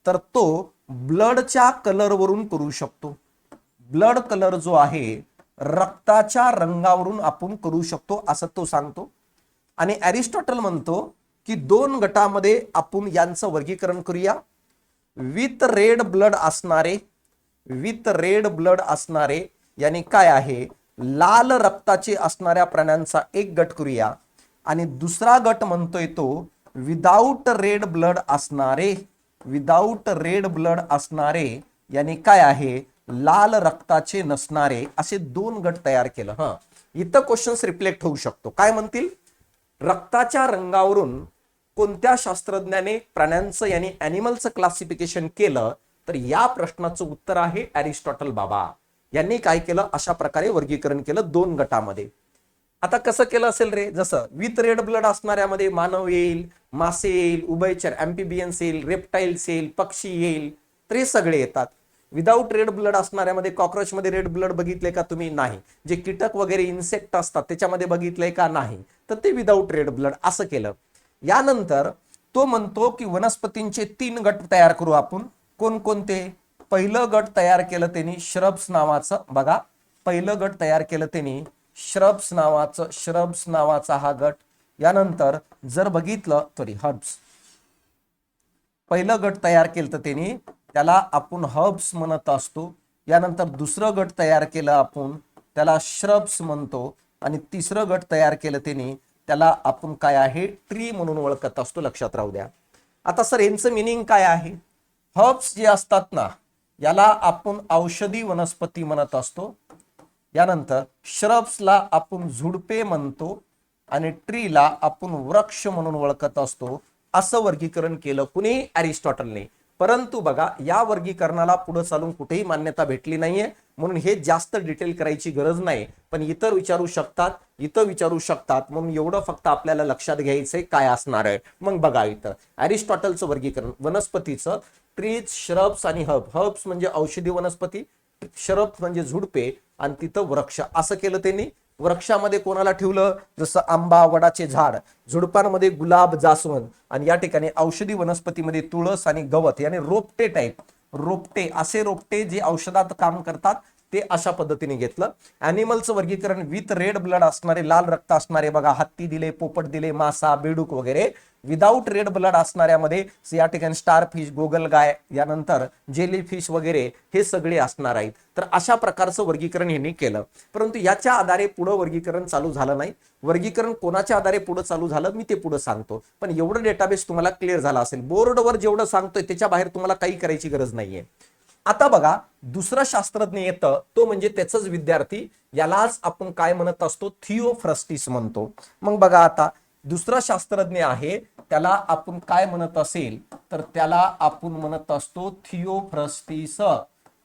Speaker 1: तर तो ब्लडच्या कलरवरून करू शकतो. ब्लड कलर जो आहे रक्ताच्या रंगावरून आपण करू शकतो असं तो सांगतो. आणि अरिस्टॉटल म्हणतो की 2 गटामध्ये आपण यांचं वर्गीकरण करूया. विथ रेड ब्लड असणारे, विथ रेड ब्लड असणारे यानी काय आहे, लाल रक्ताचे असणाऱ्या प्राण्यांचा एक गट करूया. आणि दुसरा गट म्हणतोय तो विदाऊट रेड ब्लड असणारे, विदाऊट रेड ब्लड असणारे यानी काय आहे, लाल रक्ताचे नसणारे, असे 2 गट तयार केलं. इथं क्वेश्चन्स रिफ्लेक्ट होऊ शकतो. काय म्हणतील, रक्ताच्या रंगावरून कोणत्या शास्त्रज्ञाने प्राण्यांचं यानी ॲनिमलचं क्लासिफिकेशन केलं, तर या प्रश्नाचं उत्तर आहे अरिस्टॉटल बाबा. यांनी काय केलं, अशा प्रकारे वर्गीकरण केलं 2 गटामध्ये. आता कसं केलं असेल रे, जसं विथ रेड ब्लड असणाऱ्यामध्ये मानव येईल, मासे येईल, उभयचर अँफिबियन्स येईल, रेप्टाइल्स येईल, पक्षी येईल, तर हे सगळे येतात. विदाऊट रेड ब्लड असणाऱ्यामध्ये कॉकरोच मध्ये रेड ब्लड बघितले का तुम्ही, नाही. जे कीटक वगैरे इन्सेक्ट असतात त्याच्यामध्ये बघितलंय का, नाही. तर ते विदाऊट रेड ब्लड असं केलं. यानंतर तो म्हणतो की वनस्पतींचे 3 गट तयार करू आपण. कोणकोणते, पहिलं गट तयार केलं त्यांनी श्रब्स नावाचं, बघा पहिलं गट तयार केलं त्यांनी श्रब्स नावाचं, श्रब्स नावाचा हा गट. यानंतर जर बघितलं तरी हर्ब्स, पहिलं गट तयार केलं तर त्यांनी, त्याला आपण हर्ब्स म्हणत असतो. यानंतर दुसरं गट तयार केलं आपण, त्याला श्रब्स म्हणतो. आणि तिसरं गट तयार केलं त्यांनी, त्याला आपण काय आहे, ट्री म्हणून ओळखत असतो. लक्षात राहू द्या. आता सर यांचं मिनिंग काय आहे, हर्ब्स जे असतात ना याला आपण औषधी वनस्पती म्हणत असतो. यानंतर श्रब्सला आपण झुडपे म्हणतो आणि ट्रीला आपण वृक्ष म्हणून ओळखत असतो. असं वर्गीकरण केलं कुणी, अरिस्टॉटलने. परंतु बघा या वर्गीकरणाला पुढे चालून कुठेही मान्यता भेटली नाहीये, म्हणून हे जास्त डिटेल करायची गरज नाही. पण इतर विचारू शकतात, इथं विचारू शकतात, म्हणून एवढं फक्त आपल्याला लक्षात घ्यायचंय काय असणार आहे. मग बघा इथं अरिस्टॉटलचं वर्गीकरण वनस्पतीचं, ट्रीज, श्रब्स आणि हर्ब्स म्हणजे औषधी वनस्पती, श्रब्स म्हणजे झुडपे आणि तिथं वृक्ष असं केलं त्यांनी. वृक्षामध्ये कोणाला ठेवलं, जसं आंबा, वडाचे झाड, झुडपांमध्ये गुलाब, जास्वंद, आणि या ठिकाणी औषधी वनस्पतीमध्ये तुळस आणि गवत यानी रोपटे टाईप, रोपटे असे रोपटे जे औषधात काम करतात ते अशा पद्धतीने घेतलं. ॲनिमलचं वर्गीकरण विथ रेड ब्लड असणारे, लाल रक्त असणारे, बघा हत्ती दिले, पोपट दिले, मासा, बेडूक वगैरे. विदाऊट रेड ब्लड असणाऱ्यामध्ये या ठिकाणी स्टार फिश, गोगल गाय, यानंतर जेली फिश वगैरे हे सगळे असणार आहेत. तर अशा प्रकारचं वर्गीकरण यांनी केलं. परंतु याच्या आधारे पुढे वर्गीकरण चालू झालं नाही. वर्गीकरण कोणाच्या आधारे पुढे चालू झालं मी ते पुढे सांगतो. पण एवढं डेटाबेस तुम्हाला क्लिअर झाला असेल. बोर्डवर जेवढं सांगतोय त्याच्या बाहेर तुम्हाला काही करायची गरज नाहीये. आता बघा दुसरा शास्त्रज्ञ येतं, तो म्हणजे त्याचाच विद्यार्थी, यालाच आपण काय म्हणत असतो, थिओफ्रस्टिस म्हणतो. मग बघा आता दुसरा शास्त्रज्ञ आहे त्याला आपण काय म्हणत असेल, तर त्याला आपण म्हणत असतो थिओफ्रस्टिस,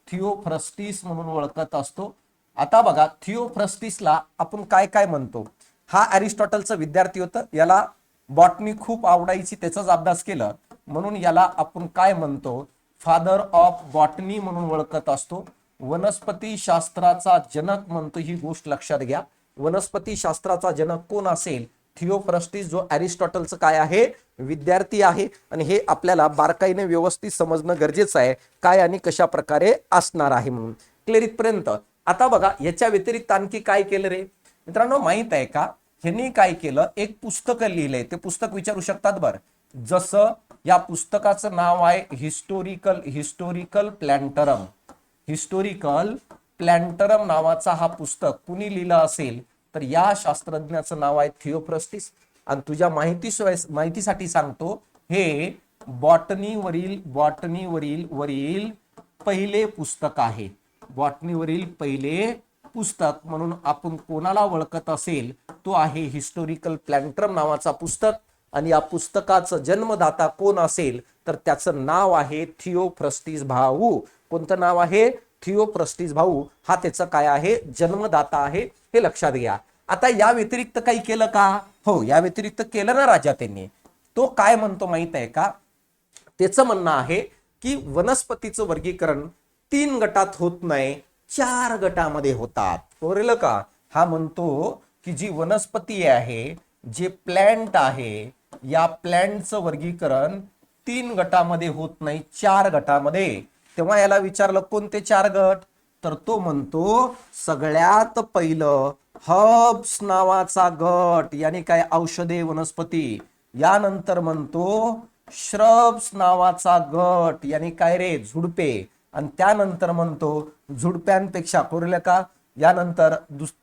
Speaker 1: थिओफ्रस्टिस म्हणून ओळखत असतो. आता बघा थिओफ्रस्टिसला आपण काय काय म्हणतो. हा अरिस्टॉटलचा विद्यार्थी होता, याला बॉटनी खूप आवडायची, त्याचाच अभ्यास केला, म्हणून याला आपण काय म्हणतो, फादर ऑफ बॉटनी म्हणून ओळखत असतो. वनस्पती शास्त्राचा जनक म्हणतो, ही गोष्ट लक्षात घ्या. वनस्पती शास्त्राचा जनक कोण असेल, थिओफ्रस्टिस, जो अरिस्टॉटलचं काय आहे, विद्यार्थी आहे. आणि हे आपल्याला बारकाईने व्यवस्थित समजणं गरजेचं आहे, काय आणि कशा प्रकारे असणार आहे म्हणून. क्लिअर इथपर्यंत. आता बघा याच्या व्यतिरिक्त आणखी काय केलं रे मित्रांनो, माहित आहे का, ह्यांनी काय केलं, एक पुस्तक लिहिलंय. ते पुस्तक विचारू शकतात बरं. जसं या पुस्तकाचं नाव आहे हिस्टोरिकल प्लॅन्टरम, हिस्टोरिकल प्लॅन्टरम नावाचा हा पुस्तक कुणी लिहिलं असेल, तर या शास्त्रज्ञाचं नाव आहे थिओफ्रस्टिस. आणि तुझ्या माहितीसाठी सांगतो, हे बॉटनीवरील पहिले पुस्तक आहे. बॉटनीवरील पहिले पुस्तक म्हणून आपण कोणाला ओळखत असेल, तो आहे हिस्टोरिकल प्लॅन्टरम नावाचा पुस्तक. आणि या पुस्तकाचं जन्मदाता कोण असेल, तर त्याचं नाव आहे थिओफ्रस्टिस भाऊ. कोणतं नाव आहे, थिओफ्रस्टिस भाऊ, हा त्याचं काय आहे, जन्मदाता आहे. हे लक्षात घ्या. आता या व्यतिरिक्त काही केलं का, हो या व्यतिरिक्त केलं ना राजा त्यांनी. तो काय म्हणतो माहित आहे का, त्याचं म्हणणं आहे की वनस्पतीचं वर्गीकरण 3 गटात होत नाही, 4 गटामध्ये होतात. बरोबर का. हा म्हणतो की जी वनस्पती आहे, जे प्लॅन्ट आहे, या प्लॅन्टचं वर्गीकरण 3 गटामध्ये होत नाही, 4 गटामध्ये. तेव्हा याला विचारलं कोणते 4 गट, तर तो म्हणतो सगळ्यात पहिलं हर्ब्स नावाचा गट, यानी काय औषधे वनस्पती. यानंतर म्हणतो श्रब्स नावाचा गट, यानी काय रे झुडपे. आणि त्यानंतर म्हणतो झुडप्यांपेक्षा कोरले का. यानंतर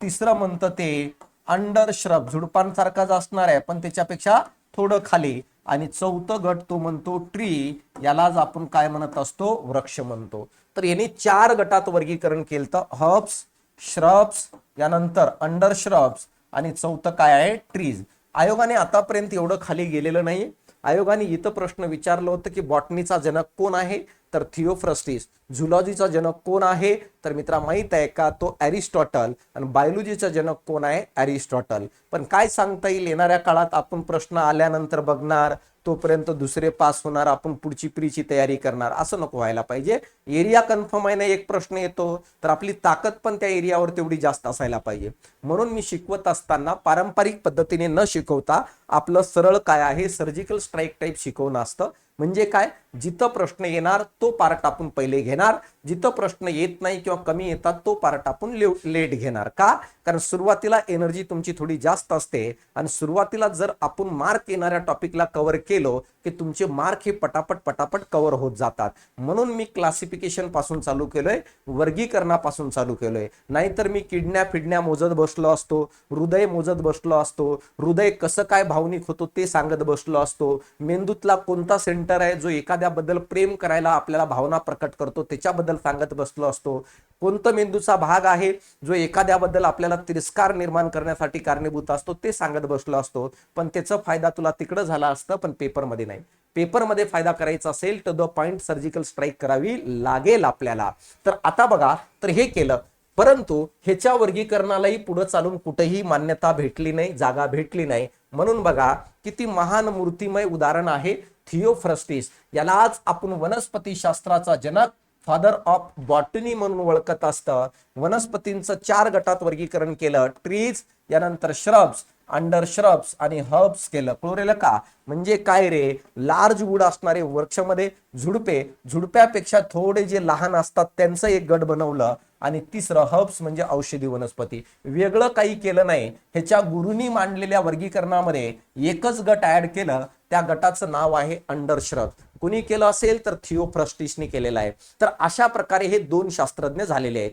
Speaker 1: तिसरं म्हणतं ते अंडर श्रब, झुडपांसारखाच असणार आहे पण त्याच्यापेक्षा थोडं खाली. आणि चौथं गट तो म्हणतो ट्री, यालाच आपण काय म्हणत असतो, वृक्ष म्हणतो. तर याने 4 गटात वर्गीकरण केलं, हर्ब्स, श्रब्स, यानंतर अंडर श्रब्स आणि चौथं काय आहे, ट्रीज. आयोगाने आतापर्यंत एवढं खाली गेलेलं नाही. आयोगाने इथं प्रश्न विचारलं होतं की बॉटनीचा जनक कोण आहे, तर थिओफ्रस्टिस. झुलॉजीचा जनक कोण आहे, तर मित्रा माहित आहे का, तो अरिस्टॉटल. आणि बायोलॉजीचा जनक कोण आहे, अरिस्टॉटल. पण काय सांगता येईल, येणाऱ्या काळात आपण प्रश्न आल्यानंतर बघणार, तोपर्यंत दुसरे पास होणार, आपण पुढची प्रीची तयारी करणार, असं नको व्हायला पाहिजे. एरिया कन्फर्म आहे ना, एक प्रश्न येतो तर आपली ताकद पण त्या एरियावर तेवढी जास्त असायला पाहिजे. म्हणून मी शिकवत असताना पारंपरिक पद्धतीने न शिकवता आपलं सरळ काय आहे, सर्जिकल स्ट्राईक टाईप शिकवणं असतं. म्हणजे काय, जिथं प्रश्न येणार तो पार्ट आपण पहिले घेणार, जिथं प्रश्न येत नाही किंवा कमी येतात तो पार्ट आपण लेट घेणार. का, कारण सुरुवातीला एनर्जी तुमची थोडी जास्त असते आणि सुरुवातीला जर आपण मार्क येणाऱ्या टॉपिकला कव्हर केलो की तुमचे मार्क हे पटापट पटापट कव्हर होत जातात. म्हणून मी क्लासिफिकेशन पासून चालू केलोय, वर्गीकरणापासून चालू केलोय. नाहीतर मी किडण्या फिडण्या मोजत बसलो असतो, हृदय मोजत बसलो असतो, हृदय कसं काय भावनिक होतो ते सांगत बसलो असतो, मेंदूतला कोणता सेंटर आहे जो एखाद्याबद्दल प्रेम करायला आपल्याला भावना प्रकट करतो त्याच्याबद्दल सांगत बसलो असतो, कोणतं मेंदूचा भाग आहे जो एखाद्याबद्दल आपल्याला तिरस्कार निर्माण करण्यासाठी कारणीभूत असतो ते सांगत बसलो असतो. पण त्याचा फायदा तुला तिकडं झाला असतं, पण पेपरमध्ये नाही. पेपरमध्ये फायदा करायचा असेल तर द पॉइंट सर्जिकल स्ट्राईक करावी लागेल आपल्याला. तर आता बघा, तर हे केलं, परंतु ह्याच्या वर्गीकरणालाही पुढे चालून कुठेही मान्यता भेटली नाही, जागा भेटली नाही. म्हणून बघा किती महान मूर्तिमय उदाहरण आहे थिओफ्रस्टिस. यालाच आपण वनस्पती शास्त्राचा जनक, फादर ऑफ बॉटनी म्हणून ओळखत असतं. वनस्पतींचं 4 गटात वर्गीकरण केलं, ट्रीज, यानंतर श्रब्स, अंडर श्रब्स आणि हर्ब्स केलं. कळलं का, म्हणजे काय रे, लार्ज वूड असणारे वृक्षामध्ये झुडपे, झुडप्यापेक्षा थोडे जे लहान असतात त्यांचं एक गट बनवलं. आणि तिसरं हर्ब्स म्हणजे औषधी वनस्पती. वेगळं काही केलं नाही. ह्याच्या गुरूंनी मांडलेल्या वर्गीकरणामध्ये एकच गट ऍड केलं, त्या गटाचं नाव आहे अंडर श्रब. कुणी केलं असेल तर थिओफ्रस्टिसने केलेलं आहे. तर अशा प्रकारे हे 2 शास्त्रज्ञ झालेले आहेत.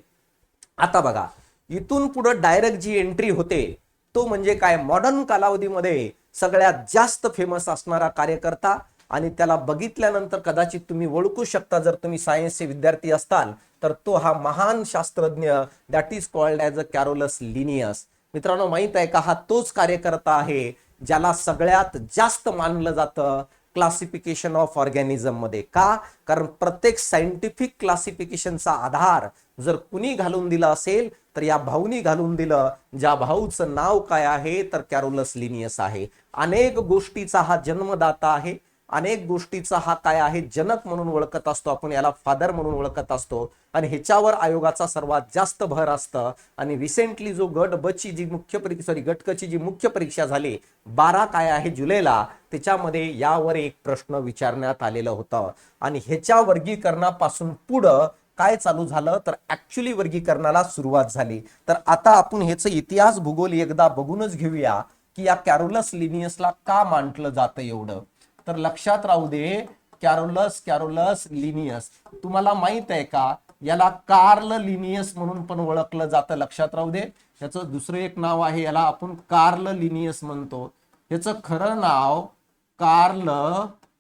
Speaker 1: आता बघा, इथून पुढे डायरेक्ट जी एंट्री होते तो म्हणजे काय, मॉडर्न कालावधीमध्ये सगळ्यात जास्त फेमस असणारा कार्यकर्ता. आणि त्याला बघितल्यानंतर कदाचित तुम्ही ओळखू शकता जर तुम्ही सायन्सचे विद्यार्थी असताल तर, तो हा महान शास्त्रज्ञ that is called as a कॅरोलस Linnaeus. मित्रांनो माहित आहे का, हा तोच कार्यकर्ता आहे ज्याला सगळ्यात जास्त मानलं जातं क्लासिफिकेशन ऑफ ऑर्गॅनिझम मध्ये. का, कारण प्रत्येक सायंटिफिक क्लासिफिकेशनचा आधार जर कुणी घालून दिला असेल तर या भाऊनी घालून दिलं, ज्या भाऊचं नाव काय आहे तर कॅरोलस लिनियस आहे. अनेक गोष्टीचा हा जन्मदाता आहे, अनेक गोष्टीचा हा काय आहे, जनक म्हणून ओळखत असतो आपण, याला फादर म्हणून ओळखत असतो. आणि ह्याच्यावर आयोगाचा सर्वात जास्त भर असतं. आणि रिसेंटली जो गट बची जी मुख्य परीक्षा, गटकची जी मुख्य परीक्षा झाली 12 काय आहे जुलैला, त्याच्यामध्ये यावर एक प्रश्न विचारण्यात आलेलं होतं. आणि ह्याच्या वर्गीकरणापासून पुढं काय चालू झालं तर ऍक्च्युअली वर्गीकरणाला सुरुवात झाली. तर आता आपण ह्याचं इतिहास भूगोल एकदा बघूनच घेऊया की या कॅरोलस लिनियसला का म्हटलं जातं एवढं. तर लक्षात राहू दे, कॅरोलस लिनियस, तुम्हाला माहित आहे का, याला कार्ल लिनियस म्हणून पण ओळखलं जातं. लक्षात राहू दे, याचं दुसरं एक नाव आहे, याला आपण कार्ल लिनियस म्हणतो. याचं खरं नाव कार्ल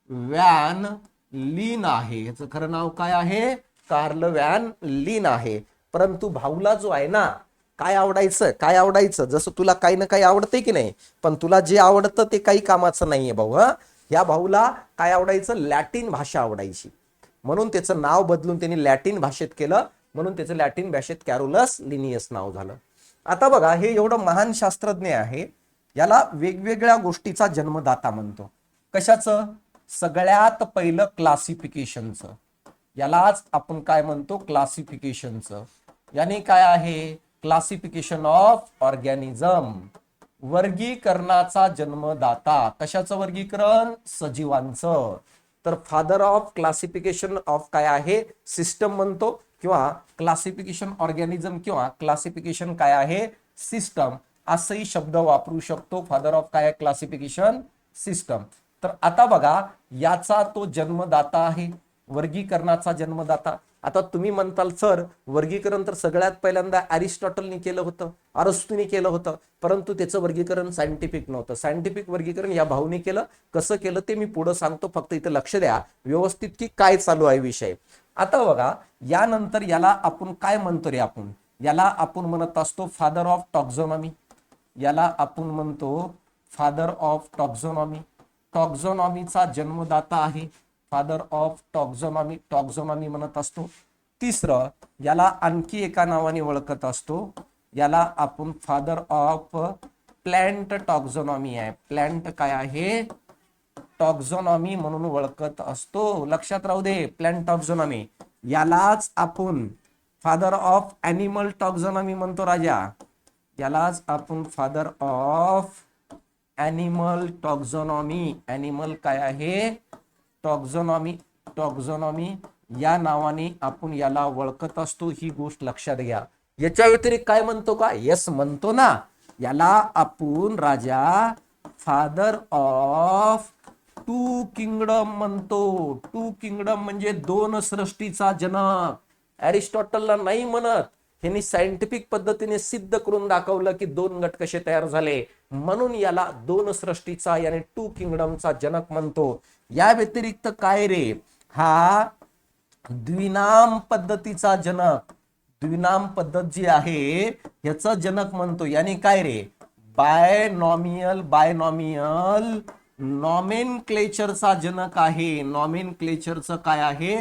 Speaker 1: व्हॅन लीन आहे. याचं खरं नाव काय आहे, कार्ल व्हॅन लीन आहे. परंतु भाऊला जो आहे ना, काय आवडायचं, जसं तुला काही ना काही आवडते की नाही, पण तुला जे आवडतं ते काही कामाचं नाहीये भाऊ. या भाऊला काय आवडायचं, लॅटिन भाषा आवडायची. म्हणून त्याचं नाव बदलून त्यांनी लॅटिन भाषेत केलं, म्हणून त्याचं लॅटिन भाषेत कॅरोलस लिनियस नाव झालं. आता बघा, हे एवढं महान शास्त्रज्ञ आहे, याला वेगवेगळ्या गोष्टीचा जन्मदाता म्हणतो. कशाचं, सगळ्यात पहिलं क्लासिफिकेशनचं, यालाच आपण काय म्हणतो, क्लासिफिकेशनचं. याने काय आहे, क्लासिफिकेशन ऑफ ऑर्गॅनिझम, वर्गीकरणाचा जन्मदाता. कशाचं वर्गीकरण, सजीवांचं. तर फादर ऑफ क्लासिफिकेशन ऑफ काय आहे, सिस्टम म्हणतो. किंवा क्लासिफिकेशन ऑर्गॅनिझम किंवा क्लासिफिकेशन काय आहे सिस्टम असंही शब्द वापरू शकतो. फादर ऑफ काय क्लासिफिकेशन सिस्टम. तर आता बघा याचा तो जन्मदाता आहे, वर्गीकरणाचा जन्मदाता. आता तुम्ही म्हणताल सर वर्गीकरण तर सगळ्यात पहिल्यांदा अरिस्टॉटलनी केलं होतं, अरस्तूनी केलं होतं, परंतु त्याचं वर्गीकरण सायंटिफिक नव्हतं. सायंटिफिक वर्गीकरण या भाऊनी केलं. कसं केलं ते मी पुढे सांगतो, फक्त इथं लक्ष द्या व्यवस्थित की काय चालू आहे विषय. आता बघा यानंतर याला आपण काय म्हणतो रे, आपण याला आपण म्हणत असतो फादर ऑफ टॉक्झॉनॉमी. याला आपण म्हणतो फादर ऑफ टॉक्झॉनॉमी. टॉक्झॉनॉमीचा जन्मदाता आहे फादर ऑफ टॉक्झॉनॉमी. टॉक्झॉनॉमी म्हणत असतो. तिसरं याला आणखी एका नावाने ओळखत असतो, याला आपण फादर ऑफ प्लॅन्ट टॉक्झॉनॉमी आहे. प्लॅन्ट काय आहे टॉक्झॉनॉमी म्हणून ओळखत असतो. लक्षात राहू दे प्लॅन्ट टॉक्झॉनॉमी. यालाच आपण फादर ऑफ ॲनिमल टॉक्झॉनॉमी म्हणतो राजा. यालाच आपण फादर ऑफ ॲनिमल टॉक्झॉनॉमी. ॲनिमल काय आहे टॉक्झॉनॉमी. टॉक्झॉनॉमी या नावाने आपण याला ओळखत असतो. ही गोष्ट लक्षात घ्या. याच्या व्यतिरिक्त काय म्हणतो का, यस म्हणतो ना, याला आपण राजा फादर ऑफ टू किंगडम म्हणतो. टू किंगडम म्हणजे दोन सृष्टीचा जनक. अरिस्टॉटलला नाही म्हणत, यांनी सायंटिफिक पद्धतीने सिद्ध करून दाखवलं की दोन गट कसे तयार झाले, म्हणून याला दोन सृष्टीचा याने टू किंगडमचा जनक म्हणतो. या व्यतिरिक्त काय रे, हा द्विनाम पद्धतीचा जनक. द्विनाम पद्धत जी आहे ह्याचा जनक म्हणतो. याने काय रे बायनॉमियल नॉमेनक्लेचरचा जनक आहे. नॉमेनक्लेचरचं काय आहे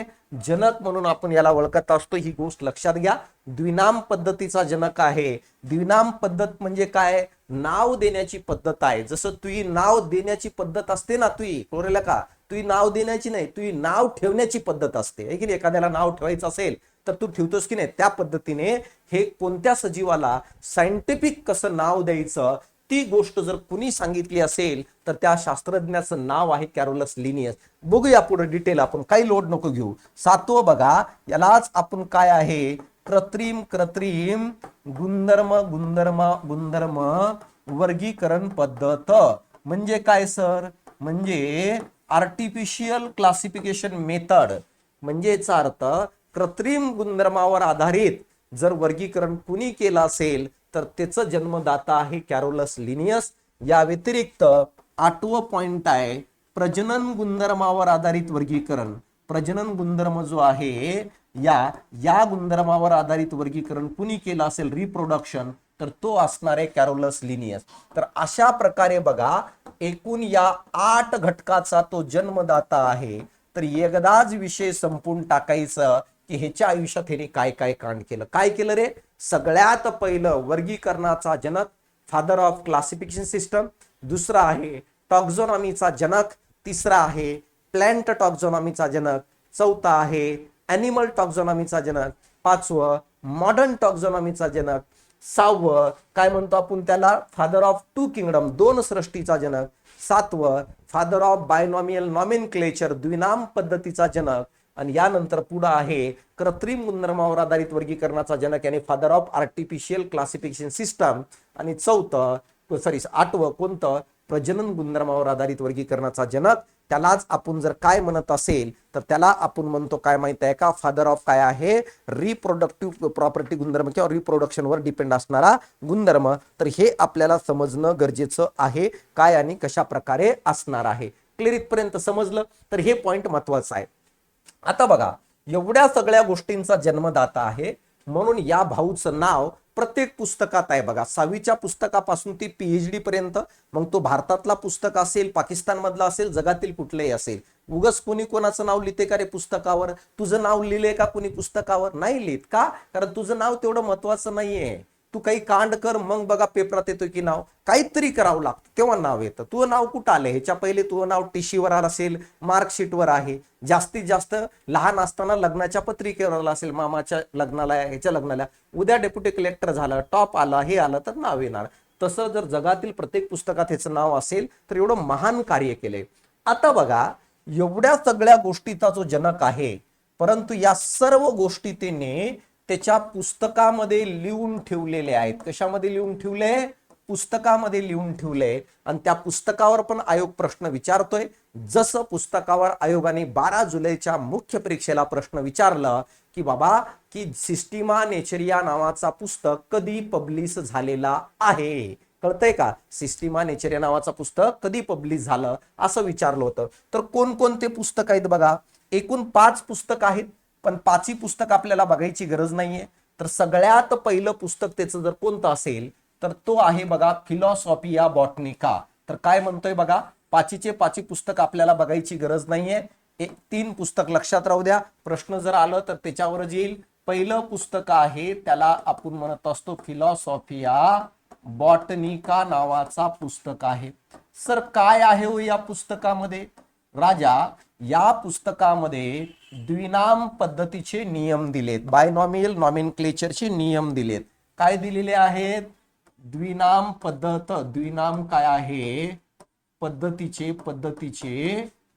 Speaker 1: जनक म्हणून आपण याला ओळखत असतो. ही गोष्ट लक्षात घ्या. द्विनाम पद्धतीचा जनक आहे. द्विनाम पद्धत म्हणजे काय, नाव देण्याची पद्धत आहे. जसं तुझी नाव देण्याची पद्धत असते ना, तुझी कोरेला का तुझी नाव देण्याची नाही, तुझी नाव ठेवण्याची पद्धत असते आहे की नाही. एखाद्याला नाव ठेवायचं असेल तर तू ठेवतोस की नाही, त्या पद्धतीने हे कोणत्या सजीवाला सायंटिफिक कसं नाव द्यायचं ती गोष्ट जर कुणी सांगितली असेल तर त्या शास्त्रज्ञाचं नाव आहे कॅरोलस लिनियस. बघूया पुढे डिटेल, आपण काही लोड नको घेऊ. सातवं बघा, यालाच आपण काय आहे कृत्रिम गुणधर्म वर्गीकरण पद्धत. म्हणजे काय सर, म्हणजे आर्टिफिशियल क्लासिफिकेशन मेथड. म्हणजे याचा अर्थ कृत्रिम गुणधर्मावर आधारित जर वर्गीकरण कुणी केलं असेल तर त्याचं जन्मदाता आहे कॅरोलस लिनियस. या व्यतिरिक्त आठवं पॉइंट आहे प्रजनन गुणधर्मावर आधारित वर्गीकरण. प्रजनन गुणधर्म जो आहे या गुणधर्मावर आधारित वर्गीकरण कुणी केलं असेल रिप्रोडक्शन, तर तो असणार आहे कॅरोलस लिनियस. तर अशा प्रकारे बघा एकूण या 8 घटकाचा तो जन्मदाता आहे. तर एकदाच विषय संपून टाकायचं की ह्याच्या आयुष्यात ह्याने काय काय कांड केलं. काय केलं रे, सगळ्यात पहिलं वर्गीकरणाचा जनक फादर ऑफ क्लासिफिकेशन सिस्टम. दुसरा आहे टॉक्झॉनॉमीचा जनक. तिसरा आहे प्लॅन्ट टॉक्झॉनॉमीचा जनक. चौथा आहे ॲनिमल टॉक्झॉनॉमीचा जनक. पाचवं मॉडर्न टॉक्झॉनॉमीचा जनक. सहावं काय म्हणतो आपण त्याला फादर ऑफ टू किंगडम, दोन सृष्टीचा जनक. सातवं फादर ऑफ बायनॉमियल नॉमेनक्लेचर, द्विनाम पद्धतीचा जनक. आणि यानंतर पुढे आहे कृत्रिम गुणधर्मावर आधारित वर्गीकरणाचा जनक याने father of artificial classification system. आणि आठवं कोणतं प्रजनन गुणधर्मावर आधारित वर्गीकरणाचा जनक. त्यालाच आपण जर काय म्हणत असेल तर त्याला आपण म्हणतो काय माहित आहे का, फादर ऑफ काय आहे रिप्रोडक्टिव्ह प्रॉपर्टी गुणधर्म किंवा रिप्रोडक्शनवर डिपेंड असणारा गुणधर्म. तर हे आपल्याला समजणं गरजेचं आहे काय आणि कशा प्रकारे असणार आहे. क्लिअर इथपर्यंत समजलं तर हे पॉइंट महत्वाचं आहे. आता बघा एवढ्या सगळ्या गोष्टींचा जन्मदाता आहे म्हणून या भाऊचं नाव प्रत्येक पुस्तकात आहे. बघा 6वीच्या पुस्तकापासून ती PhD पर्यंत, मग तो भारतातला पुस्तक असेल, पाकिस्तान मधला असेल, जगातील कुठलेही असेल. उगच कोणी कोणाचं नाव लिहिते का रे पुस्तकावर? तुझं नाव लिहिले का कोणी पुस्तकावर? नाही लिहित. का? कारण तुझं नाव तेवढं महत्वाचं नाहीये. तू काही कांड कर मग बघा पेपरात येतो की नाव, काहीतरी करावं लागतं तेव्हा नाव येतं. तुझं नाव कुठं आलं ह्याच्या पहिले तुझं नाव टीशीवर आलं असेल, मार्कशीटवर आहे, जास्तीत जास्त लहान असताना लग्नाच्या पत्रिकेवर आलं असेल, मामाच्या लग्नाला ह्याच्या लग्नाला. उद्या डेप्युटी कलेक्टर झालं, टॉप आला, हे आलं तर नाव येणार. तसं जर जगातील प्रत्येक पुस्तकात ह्याचं नाव असेल तर एवढं महान कार्य केलंय. आता बघा एवढ्या सगळ्या गोष्टीचा जो जनक आहे परंतु या सर्व गोष्टी त्याने त्याच्या पुस्तकामध्ये लिहून ठेवलेले आहेत. कशामध्ये लिहून ठेवले? पुस्तकामध्ये लिहून ठेवले. आणि त्या पुस्तकावर पण आयोग प्रश्न विचारतोय. जसं पुस्तकावर आयोगाने 12 जुलैच्या मुख्य परीक्षेला प्रश्न विचारलं की बाबा की सिस्टिमा नेचरिया नावाचा पुस्तक कधी पब्लिश झालेला आहे. कळतंय का? सिस्टिमा नेचरिया नावाचं पुस्तक कधी पब्लिश झालं असं विचारलं होतं. तर कोणकोणते पुस्तक आहेत बघा. एकूण 5 पुस्तक आहेत, पण 5ही पुस्तक आपल्याला बघायची गरज नाहीये. तर सगळ्यात पहिलं पुस्तक त्याचं जर कोणतं असेल तर तो आहे बघा फिलॉसॉफिया बॉटनिका. तर काय म्हणतोय बघा, 5चे 5 पुस्तक आपल्याला बघायची गरज नाहीये. 3 पुस्तक लक्षात राहू द्या. प्रश्न जर आलं तर त्याच्यावरच येईल. पहिलं पुस्तक आहे त्याला आपण म्हणत असतो फिलॉसॉफिया बॉटनिका नावाचा पुस्तक आहे. सर काय आहे हो या पुस्तकामध्ये? राजा, या पुस्तकामध्ये द्विनाम पद्धतीचे नियम दिलेत. बायनॉमियल नॉमेनक्लेचरचे नियम दिलेत. काय दिलेले आहेत? द्विनाम पद्धत. द्विनाम काय आहे? पद्धतीचे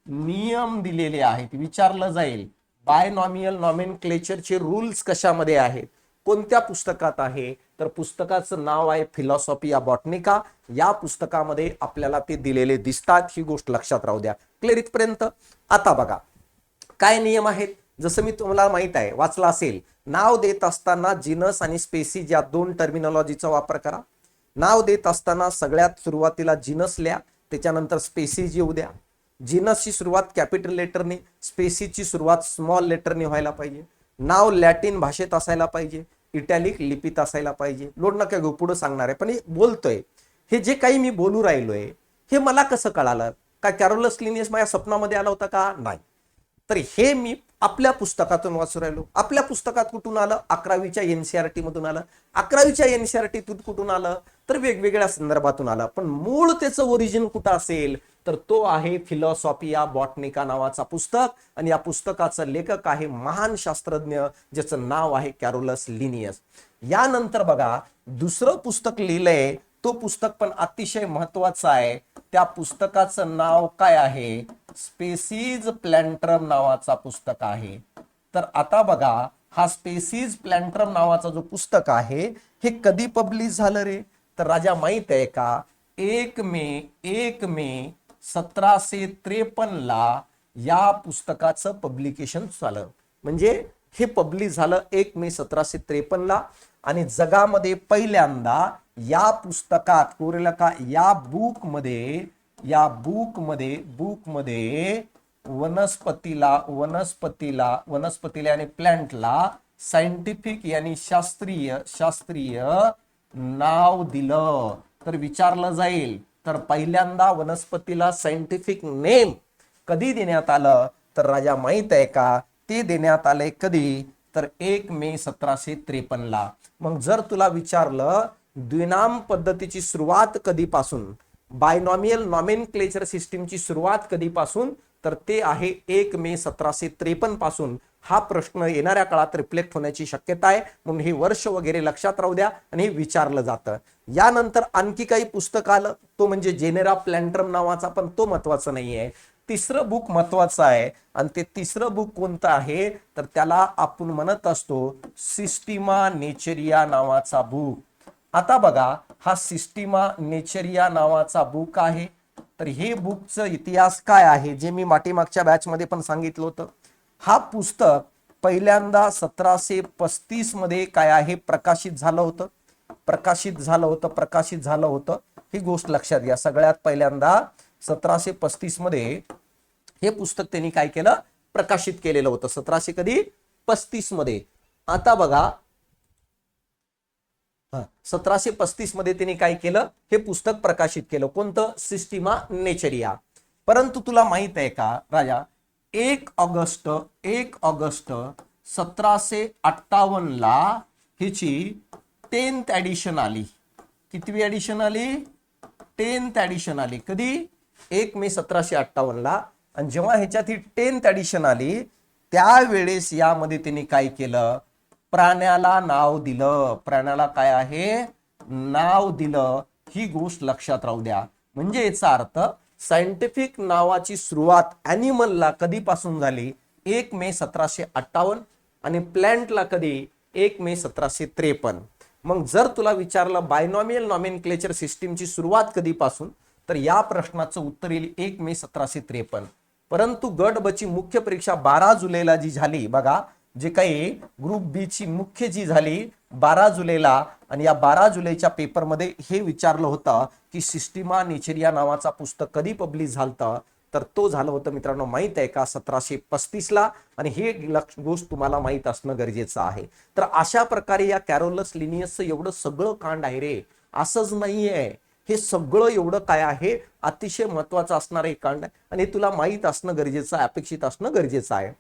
Speaker 1: नियम दिलेले आहेत. विचारलं जाईल बायनॉमियल नॉमेनक्लेचरचे रूल्स कशामध्ये आहेत, कोणत्या पुस्तकात आहे? तर पुस्तकाचं नाव आहे फिलॉसॉफिया बॉटनिका. या पुस्तकामध्ये आपल्याला ते दिलेले दिसतात. ही गोष्ट लक्षात राहू द्या. क्लिअर इथपर्यंत? आता बघा काय नियम आहेत. जसं मी तुम्हाला माहित आहे, वाचला असेल, नाव देत असताना जिनस आणि स्पेसीज या 2 टर्मिनॉलॉजीचा वापर करा. नाव देत असताना सगळ्यात सुरुवातीला जिनस लिहा, त्याच्यानंतर स्पेसीज येऊ द्या. जिनसची सुरुवात कॅपिटल लेटरने, स्पेसीजची सुरुवात स्मॉल लेटरने व्हायला पाहिजे. नाव लॅटिन भाषेत असायला पाहिजे, इटॅलिक लिपीत असायला पाहिजे. लोड नका घेऊ, पुढे सांगणार आहे. पण हे बोलतोय, हे जे काही मी बोलू राहिलोय हे मला कसं कळालं? का कॅरोलस लिनियस माझ्या स्वप्नामध्ये आला होता का? नाही. तर हे मी आपल्या पुस्तकातून वाचू राहिलो. आपल्या पुस्तकात कुठून आलं? 11वीच्या NCERT मधून आलं. 11वीच्या NCERT कुठून आलं? तर वेगवेगळ्या संदर्भातून आलं. पण मूळ त्याचं ओरिजिन कुठं असेल तर तो आहे फिलॉसॉफिया बॉटनिका नावाचा पुस्तक. आणि या पुस्तकाचा लेखक आहे महान शास्त्रज्ञ ज्याचं नाव आहे कॅरोलस लिनियस. यानंतर बघा दुसरं पुस्तक लिहिलंय, तो पुस्तक पण अतिशय महत्वाचं आहे. त्या पुस्तकाचं नाव काय आहे? स्पेसीज प्लॅन्ट्रम नावाचा पुस्तक आहे. तर आता बघा हा स्पेसीज प्लॅन्ट्रम नावाचा जो पुस्तक आहे हे कधी पब्लिश झालं रे? तर राजा माहित आहे का? 1 मे 1753 ला या पुस्तकाचं पब्लिकेशन झालं. म्हणजे हे पब्लिश झालं 1 मे 1753 ला. आणि जगामध्ये पहिल्यांदा या पुस्तकात कोरेला का या बुकमध्ये वनस्पतीला आणि प्लांटला सायंटिफिक यानी शास्त्रीय नाव दिलं. तर विचारलं जाईल तर पहिल्यांदा वनस्पतीला सायंटिफिक नेम कधी देण्यात आलं? तर राजा माहित आहे का? ते देण्यात आले कधी? तर 1 मे 1753 ला. मग जर तुला विचारलं द्विनाम पद्धतीची सुरुवात कधीपासून, बायनॉमियल नॉमेनक्लेचर सिस्टीमची सुरुवात कधीपासून, तर ते आहे 1 मे 1753 पासून. हा प्रश्न येणाऱ्या काळात रिफ्लेक्ट होण्याची शक्यता आहे, म्हणून हे वर्ष वगैरे लक्षात राहू द्या. आणि हे विचारलं जातं. यानंतर आणखी काही पुस्तक आलं, तो म्हणजे जेनेरा प्लॅन्ट्रम नावाचा, पण तो महत्वाचा नाहीये. तिसरं बुक महत्वाचं आहे. आणि ते तिसरं बुक कोणतं आहे तर त्याला आपण म्हणत असतो सिस्टिमा नेचरिया नावाचा बुक. आता बघा हा सिस्टिमा नेचरिया नावाचा बुक आहे. तर हे बुकचं इतिहास काय आहे जे मी पाठीमागच्या बॅच मध्ये पण सांगितलं होतं. हा पुस्तक पहिल्यांदा 1735 मध्ये काय आहे प्रकाशित झालं होतं. ही गोष्ट लक्षात घ्या. सगळ्यात पहिल्यांदा 1735 मध्ये हे पुस्तक त्यांनी काय केलं? प्रकाशित केलेलं होतं. 1735 मध्ये. आता बघा 1735 मध्ये त्यांनी काय केलं? हे पुस्तक प्रकाशित केलं. कोणतं? सिस्टिमा नेचरिया. परंतु तुला माहित आहे का राजा, 1 ऑगस्ट 1758 ला हिची 10th एडिशन आली. कितवी एडिशन आली? 10th एडिशन आली. कधी? 1 मे 1758 ला. आणि जेव्हा ह्याच्यात ही 10th एडिशन आली त्यावेळेस यामध्ये त्यांनी काय केलं? प्राण्याला नाव दिलं. प्राण्याला काय आहे? नाव दिलं. ही गोष्ट लक्षात राहू द्या. म्हणजे याचा अर्थ सायंटिफिक नावाची सुरुवात ॲनिमलला कधीपासून झाली? 1 मे 1758 आणि प्लॅन्टला कधी 1 मे 1753. मग जर तुला विचारलं बायनॉमियल नॉमेनक्लेचर सिस्टीमची सुरुवात कधीपासून, तर या प्रश्नाचं उत्तर येईल 1 मे 1753. परंतु गट ब ची मुख्य परीक्षा 12 जुलैला जी झाली बघा, जे काही ग्रुप बी ची मुख्य जी झाली 12 जुलैला, आणि या 12 जुलैच्या पेपरमध्ये हे विचारलं होतं की सिस्टिमा नेचरिया नावाचा पुस्तक कधी पब्लिश झालं, तर तो झालं होतं मित्रांनो माहित आहे का 1735ला. आणि हे गोष्ट तुम्हाला माहित असणं गरजेचं आहे. तर अशा प्रकारे या कॅरोलस लिनियसचं एवढं सगळं कांड आहे रे, असंच नाहीये. हे सगळं एवढं काय आहे, अतिशय महत्वाचं असणार एक कांड आहे आणि हे तुला माहित असणं गरजेचं आहे, अपेक्षित असणं गरजेचं आहे.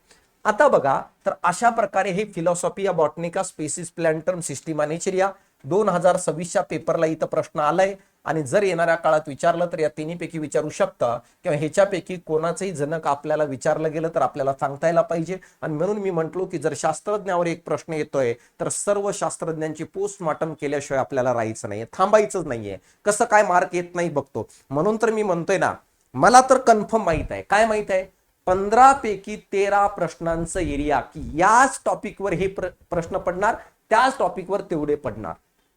Speaker 1: आता बघा, तर अशा प्रकारे हे फिलॉसॉफिया बॉटनिका स्पेसिस प्लॅन्टम सिस्टिमा नेचरिया 2026च्या पेपरला इथं प्रश्न आलाय. आणि जर येणाऱ्या काळात विचारलं तर या तिन्हीपैकी विचारू शकता किंवा ह्याच्यापैकी कोणाचंही जनक आपल्याला विचारलं गेलं तर आपल्याला सांगता यायला पाहिजे. आणि म्हणून मी म्हटलो की जर शास्त्रज्ञावर एक प्रश्न येतोय तर सर्व शास्त्रज्ञांची पोस्टमॉर्टम केल्याशिवाय आपल्याला राहायचं नाहीये, थांबायचंच नाहीये. कसं काय मार्क येत नाही बघतो. म्हणून तर मी म्हणतोय ना, मला तर कन्फर्म माहित आहे. काय माहित आहे? 15 पैकी 13 प्रश्नांचं एरिया की याच टॉपिकवर हे प्रश्न पडणार, त्याच टॉपिकवर तेवढे पडणार.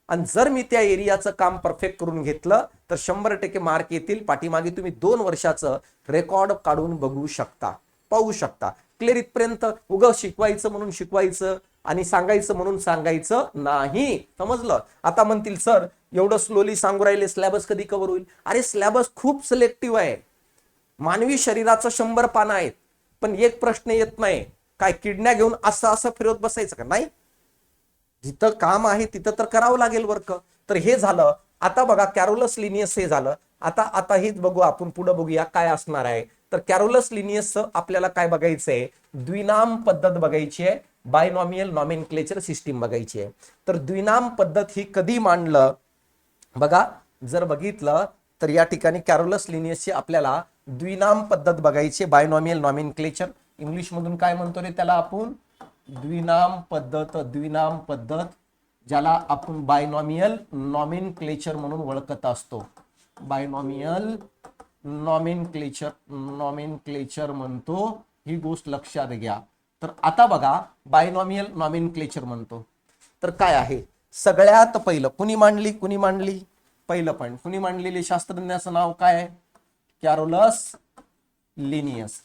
Speaker 1: आणि जर मी त्या एरियाचं काम परफेक्ट करून घेतलं तर 100% मार्क येतील. पाठीमागे तुम्ही 2 वर्षाचं रेकॉर्ड काढून बघू शकता, पाहू शकता. क्लिअर इथपर्यंत? उगं शिकवायचं म्हणून शिकवायचं आणि सांगायचं म्हणून सांगायचं नाही. समजलं? आता म्हणतील सर एवढं स्लोली सांगू राहिले, सिलेबस कधी कव्हर होईल? अरे सिलेबस खूप सिलेक्टिव्ह आहे. मानवी शरीराचं 100 पानं आहेत, पण एक प्रश्न येत नाही. काय किडण्या घेऊन असं असं फिरवत बसायचं का? नाही. जिथं काम आहे तिथं तर करावं लागेल वर्क. तर हे झालं. आता बघा कॅरोलस लिनियस हे झालं. आता हेच बघू आपण, पुढे बघूया काय असणार आहे. तर कॅरोलस लिनियसचं आपल्याला काय बघायचंय? द्विनाम पद्धत बघायची आहे, बायनॉमियल नॉमेनक्लेचर सिस्टीम बघायची आहे. तर द्विनाम पद्धत ही कधी मांडलं बघा, जर बघितलं तर या ठिकाणी कॅरोलस लिनियसची आपल्याला द्विनाम पद्धत बघायची, बायनॉमियल नॉमेनक्लेचर. इंग्लिश मधून काय म्हणतो रे त्याला आपण? द्विनाम पद्धत. द्विनाम पद्धत ज्याला आपण बायनॉमियल नॉमेनक्लेचर म्हणून ओळखत असतो. बायनॉमियल नॉमेनक्लेचर म्हणतो. ही गोष्ट लक्षात घ्या. तर आता बघा, बायनॉमियल नॉमेनक्लेचर म्हणतो तर काय आहे? सगळ्यात पहिलं कुणी मांडली? पहिलं पॉइंट, कुणी मांडलेले शास्त्रज्ञाचं नाव काय आहे? Carolus Linnaeus.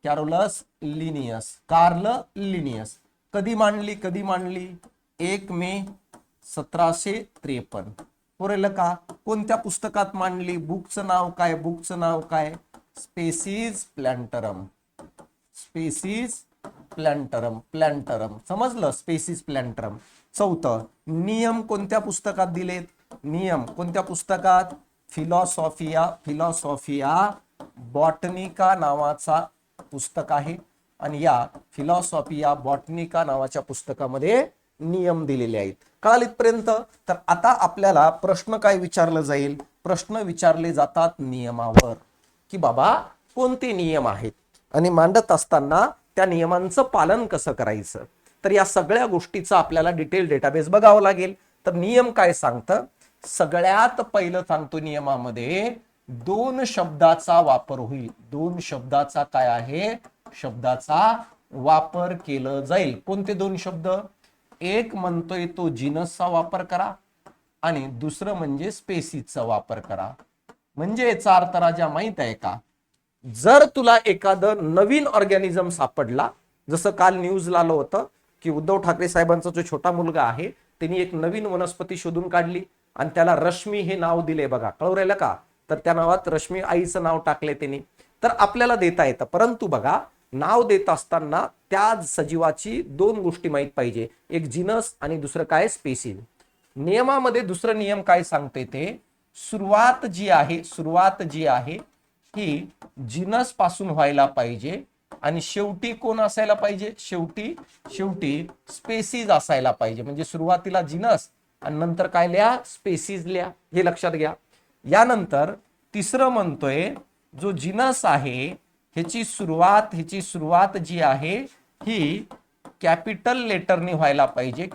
Speaker 1: Carl Linnaeus. कधी मांडली? 1 मे 1753. पुरेल का? कोणत्या पुस्तकात मांडली? बुकचं नाव काय? स्पेसिस प्लॅन्टरम. समजलं? स्पेसिस प्लॅन्टरम. चौथं, नियम कोणत्या पुस्तकात दिलेत? नियम कोणत्या पुस्तकात? फिलॉसॉफिया बॉटनिका नावाचा पुस्तक आहे. आणि या फिलॉसॉफिया बॉटनिका नावाच्या पुस्तकामध्ये नियम दिलेले आहेत. कळालं इथपर्यंत? तर आता आपल्याला प्रश्न काय विचारलं जाईल? प्रश्न विचारले जातात नियमावर, की बाबा कोणते नियम आहेत आणि मांडत असताना त्या नियमांचं पालन कसं करायचं. तर या सगळ्या गोष्टीचा आपल्याला डिटेल डेटाबेस बघावं लागेल. तर नियम काय सांगतं? सगळ्यात पहिलं सांगतो नियमामध्ये 2 शब्दाचा वापर होईल. 2 शब्दाचा काय आहे? शब्दाचा वापर केलं जाईल. कोणते 2 शब्द? एक म्हणतोय तो जिनसचा वापर करा आणि दुसरं म्हणजे स्पेसिसचा वापर करा. म्हणजे याचा अर्थ राजा माहित आहे का? जर तुला एखादं नवीन ऑर्गॅनिझम सापडला, जसं काल न्यूजला आलं होतं की उद्धव ठाकरे साहेबांचा जो छोटा मुलगा आहे त्यांनी एक नवीन वनस्पती शोधून काढली आणि त्याला रश्मी हे नाव दिले. बघा, कळू राहिलं का? तर त्या नावात रश्मी आईचं नाव टाकले त्यांनी. तर आपल्याला देता येतं, परंतु बघा नाव देत असताना त्या सजीवाची 2 गोष्टी माहित पाहिजे, एक जिनस आणि दुसरं काय? स्पेसिस. नियमामध्ये दुसरं नियम काय सांगते ते? सुरुवात जी आहे ही जिनस पासून व्हायला पाहिजे आणि शेवटी कोण असायला पाहिजे? शेवटी स्पेसिस असायला पाहिजे. म्हणजे सुरुवातीला जिनस आणि नंतर काय लिहा? स्पेसिस लिहा. हे लक्षात घ्या. यानंतर तिसरं म्हणतोय जो जिनस आहे ह्याची सुरुवात जी आहे ही कॅपिटल लेटरनी व्हायला पाहिजे.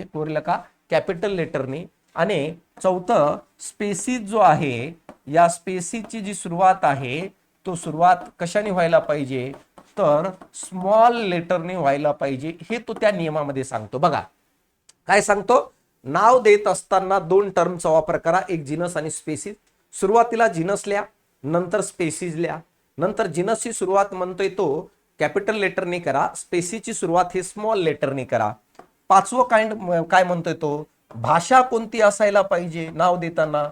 Speaker 1: कोरलं का? कॅपिटल लेटरनी. आणि चौथं स्पेसिस जो आहे, या स्पेसिसची जी सुरुवात आहे तो सुरुवात कशाने व्हायला पाहिजे? तर स्मॉल लेटरने व्हायला पाहिजे, हे तो त्या नियमामध्ये सांगतो. बघा काय सांगतो, नाव देत असताना दोन टर्मचा वापर करा, एक जिनस आणि स्पेसिस. सुरुवातीला जिनस लिहा, नंतर स्पेसिस लिहा. नंतर जिनसची सुरुवात म्हणतोय तो कॅपिटल लेटरने करा, स्पेसिसची सुरुवात हे स्मॉल लेटरने करा. पाचवं काय म्हणतोय तो, भाषा कोणती असायला पाहिजे नाव देताना,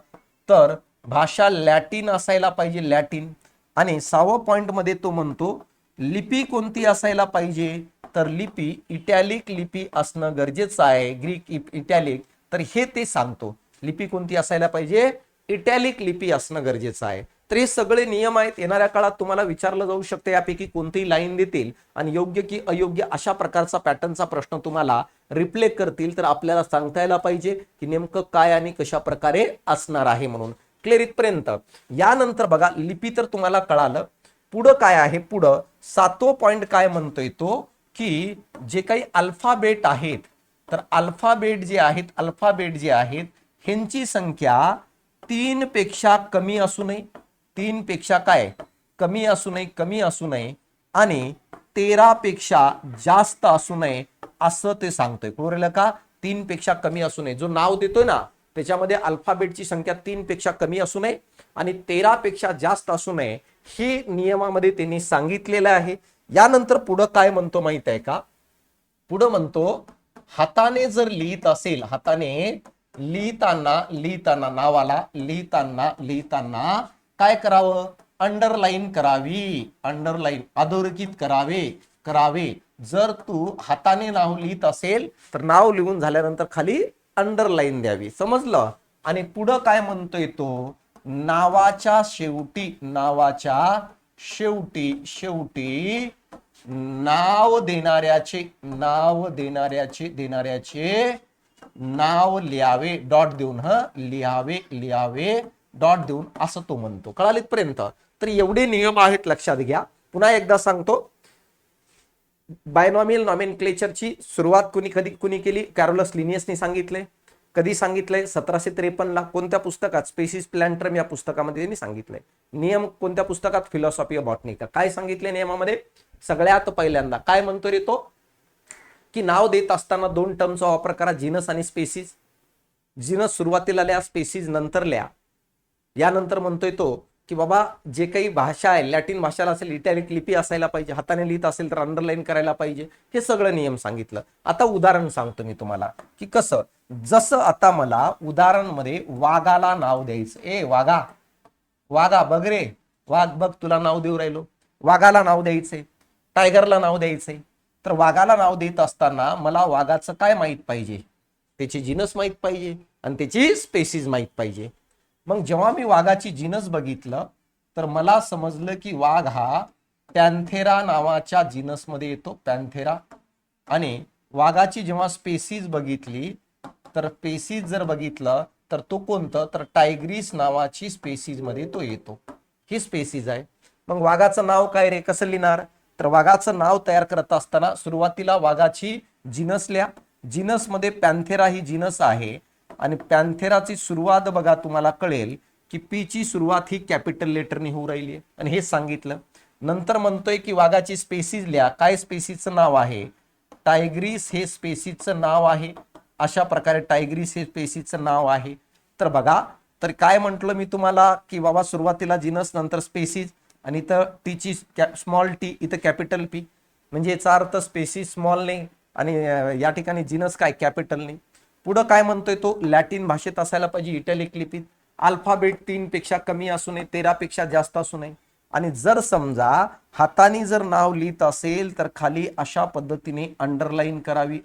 Speaker 1: तर भाषा लॅटिन असायला पाहिजे, लॅटिन. आणि 6व्या पॉइंट मध्ये तो म्हणतो लिपी कोणती असायला पाहिजे, तर लिपी इटॅलिक लिपी असणं गरजेचं आहे, ग्रीक इटॅलिक. तर हे ते सांगतो, लिपी कोणती असायला पाहिजे, इटॅलिक लिपी असणं गरजेचं आहे. तर हे सगळे नियम आहेत. येणाऱ्या काळात तुम्हाला विचारलं जाऊ शकते यापैकी कोणतीही लाईन देतील आणि योग्य की अयोग्य अशा प्रकारचा पॅटर्नचा प्रश्न तुम्हाला रिप्ले करतील, तर आपल्याला सांगता यायला पाहिजे की नेमकं काय आणि कशा प्रकारे असणार आहे म्हणून. क्लिअर इथपर्यंत. यानंतर बघा लिपी तर तुम्हाला कळालं. पुढं काय आहे, पुढं 7वं पॉइंट काय म्हणतोय तो, की जे काही अल्फाबेट आहेत, तर अल्फाबेट जे आहेत ह्यांची संख्या 3 पेक्षा कमी असू नये, 3 पेक्षा काय कमी असू नये आणि 13 पेक्षा जास्त असू नये, असं ते सांगतोय. बरोबर का, 3 पेक्षा कमी असू नये. जो नाव देतोय ना त्याच्यामध्ये अल्फाबेटची संख्या 3 पेक्षा कमी असू नये आणि 13 पेक्षा जास्त असू नये, हे नियमामध्ये त्यांनी सांगितलेलं आहे. यानंतर पुढं काय म्हणतो माहित आहे का, पुढं म्हणतो हाताने जर लिहित असेल, हाताने लिहिताना नावाला लिहिताना काय करावं, अंडरलाईन करावी, अंडरलाईन अधोरेखित करावे. जर तू हाताने नाव लिहित असेल तर नाव लिहून झाल्यानंतर खाली अंडरलाईन द्यावी, समजलं. आणि पुढं काय म्हणतोय तो, नावाच्या शेवटी नाव देणाऱ्याचे नाव लिहावे, डॉट देऊन, लिहावे डॉट देऊन, असं तो म्हणतो. कळालं इथपर्यंत. तर एवढे नियम आहेत, लक्षात घ्या. पुन्हा एकदा सांगतो, बायनॉमियल नॉमेनक्लेचरची सुरुवात कुणी केली, कॅरोलस लिनियसने सांगितले. कधी सांगितलंय, 1753 ला. कोणत्या पुस्तकात, स्पेसिस प्लॅंटरम या पुस्तकामध्ये त्यांनी सांगितलंय. नियम कोणत्या पुस्तकात, फिलॉसॉफी ऑफ बॉटनी का. काय सांगितले नियमामध्ये, सगळ्यात पहिल्यांदा काय म्हणतो रे तो, की नाव देत असताना दोन टर्मचा वापर करा, जिनस आणि स्पेसिस. जिनस सुरुवातीला लिहा, स्पेसिस नंतर लिहा. यानंतर म्हणतोय तो की बाबा जे काही भाषा आहे, लॅटिन भाषेला असेल इटॅलिक लिपी असायला पाहिजे, हाताने लिहित असेल तर अंडरलाईन करायला पाहिजे, हे सगळं नियम सांगितलं. आता उदाहरण सांगतो मी तुम्हाला की कसं. जसं आता मला उदाहरण मध्ये वाघाला नाव द्यायचं, ए वाघा बघ रे, वाघ बघ तुला नाव देऊ राहिलो. वाघाला नाव द्यायचंय, टायगरला नाव द्यायचंय. तर वाघाला नाव देत असताना मला वाघाचं काय माहित पाहिजे, त्याची जिनस माहित पाहिजे आणि त्याची स्पेसिस माहित पाहिजे. मग जेव्हा मी वाघाची जिनस बघितलं तर मला समजलं की वाघ हा पॅन्थेरा नावाच्या जिनस मध्ये येतो, पॅन्थेरा. आणि वाघाची जेव्हा स्पेसिस बघितली तर स्पेसिस जर बघितलं तर तो कोणतं, तर टायग्रीस नावाची स्पेसिस मध्ये तो येतो, ही स्पेसिस आहे. मग वाघाचं नाव काय रे, कसं लिहिणार, तर वाघाचं नाव तयार करत असताना सुरुवातीला वाघाची जिनस लिहा. जिनस मध्ये पॅन्थेरा ही जिनस आहे आणि पॅन्थेराची सुरुवात बघा, तुम्हाला कळेल की पी ची सुरुवात ही कॅपिटल लेटरने होऊ राहिली आहे आणि हे सांगितलं. नंतर म्हणतोय की वाघाची स्पेसिस लिहा. काय स्पेसिसचं नाव आहे, टायग्रीस हे स्पेसिसचं नाव आहे. अशा प्रकारे टायग्रीस हे स्पेसिसचं नाव आहे. तर बघा, तर काय म्हटलं मी तुम्हाला की बाबा सुरुवातीला जिनस नंतर स्पेसिस आणि इथं टीची स्मॉल टी, इथं कॅपिटल पी, म्हणजे याचा अर्थ स्पेसिस स्मॉल नाही आणि या ठिकाणी जिनस काय कॅपिटल नाही. पुढं काय म्हणतोय तो, लॅटिन भाषेत असायला पाहिजे, इटॅलिक लिपीत. अल्फाबेट 3 पेक्षा कमी असू नये, 13 पेक्षा जास्त असू नये. आणि जर समजा हाताने जर नाव लिहित असेल तर खाली अशा पद्धतीने अंडरलाईन करावी.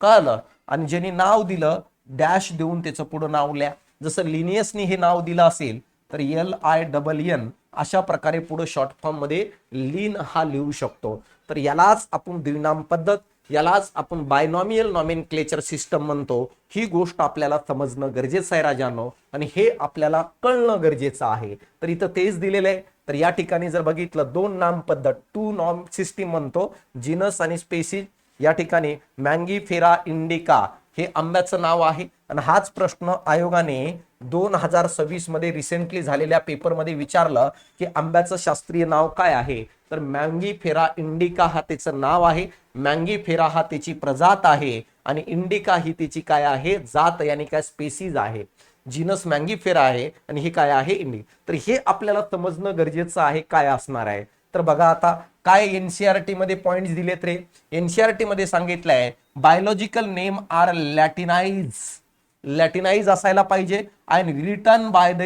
Speaker 1: कळलं. आणि ज्यांनी नाव दिलं डॅश देऊन त्याचं पुढं नाव लिहा. जसं लिनियसनी हे नाव दिलं असेल तर LINN अशा प्रकारे पुढे शॉर्ट फॉर्म मध्ये लीन हा लिहू शकतो. तर यालाच आपण द्विनाम पद्धत, यालाच आपण बायनॉमियल नॉमेनक्लेचर सिस्टम म्हणतो. ही गोष्ट आपल्याला समजणं गरजेचं आहे राजांनो, आणि हे आपल्याला कळणं गरजेचं आहे. तर इथं तेच दिलेलं आहे. तर या ठिकाणी जर बघितलं दोन नाम पद्धत, टू नॉम सिस्टीम म्हणतो, जिनस आणि स्पेसिस. या ठिकाणी मँगीफेरा इंडिका हे आंब्याचं नाव आहे. आणि हाच प्रश्न आयोगाने 2026 मध्ये रिसेंटली झालेल्या पेपरमध्ये विचारलं की आंब्याचं शास्त्रीय नाव काय आहे. तर मँगीफेरा इंडिका हा त्याचं नाव आहे. मँगीफेरा हा त्याची प्रजात आहे आणि इंडिका ही त्याची काय आहे, जात, यानी काय स्पेसीज आहे. जीनस मँगीफेरा आहे आणि हे काय आहे, इंडिका. तर हे आपल्याला समजणं गरजेचं आहे काय असणार आहे. तर बघा आता काय एनसीईआरटी मध्ये पॉइंट्स दिलेत रे. एनसीईआरटी मध्ये सांगितलंय बायोलॉजिकल नेम आर लॅटिनाइज असायला पाहिजे आणि रिटन बाय द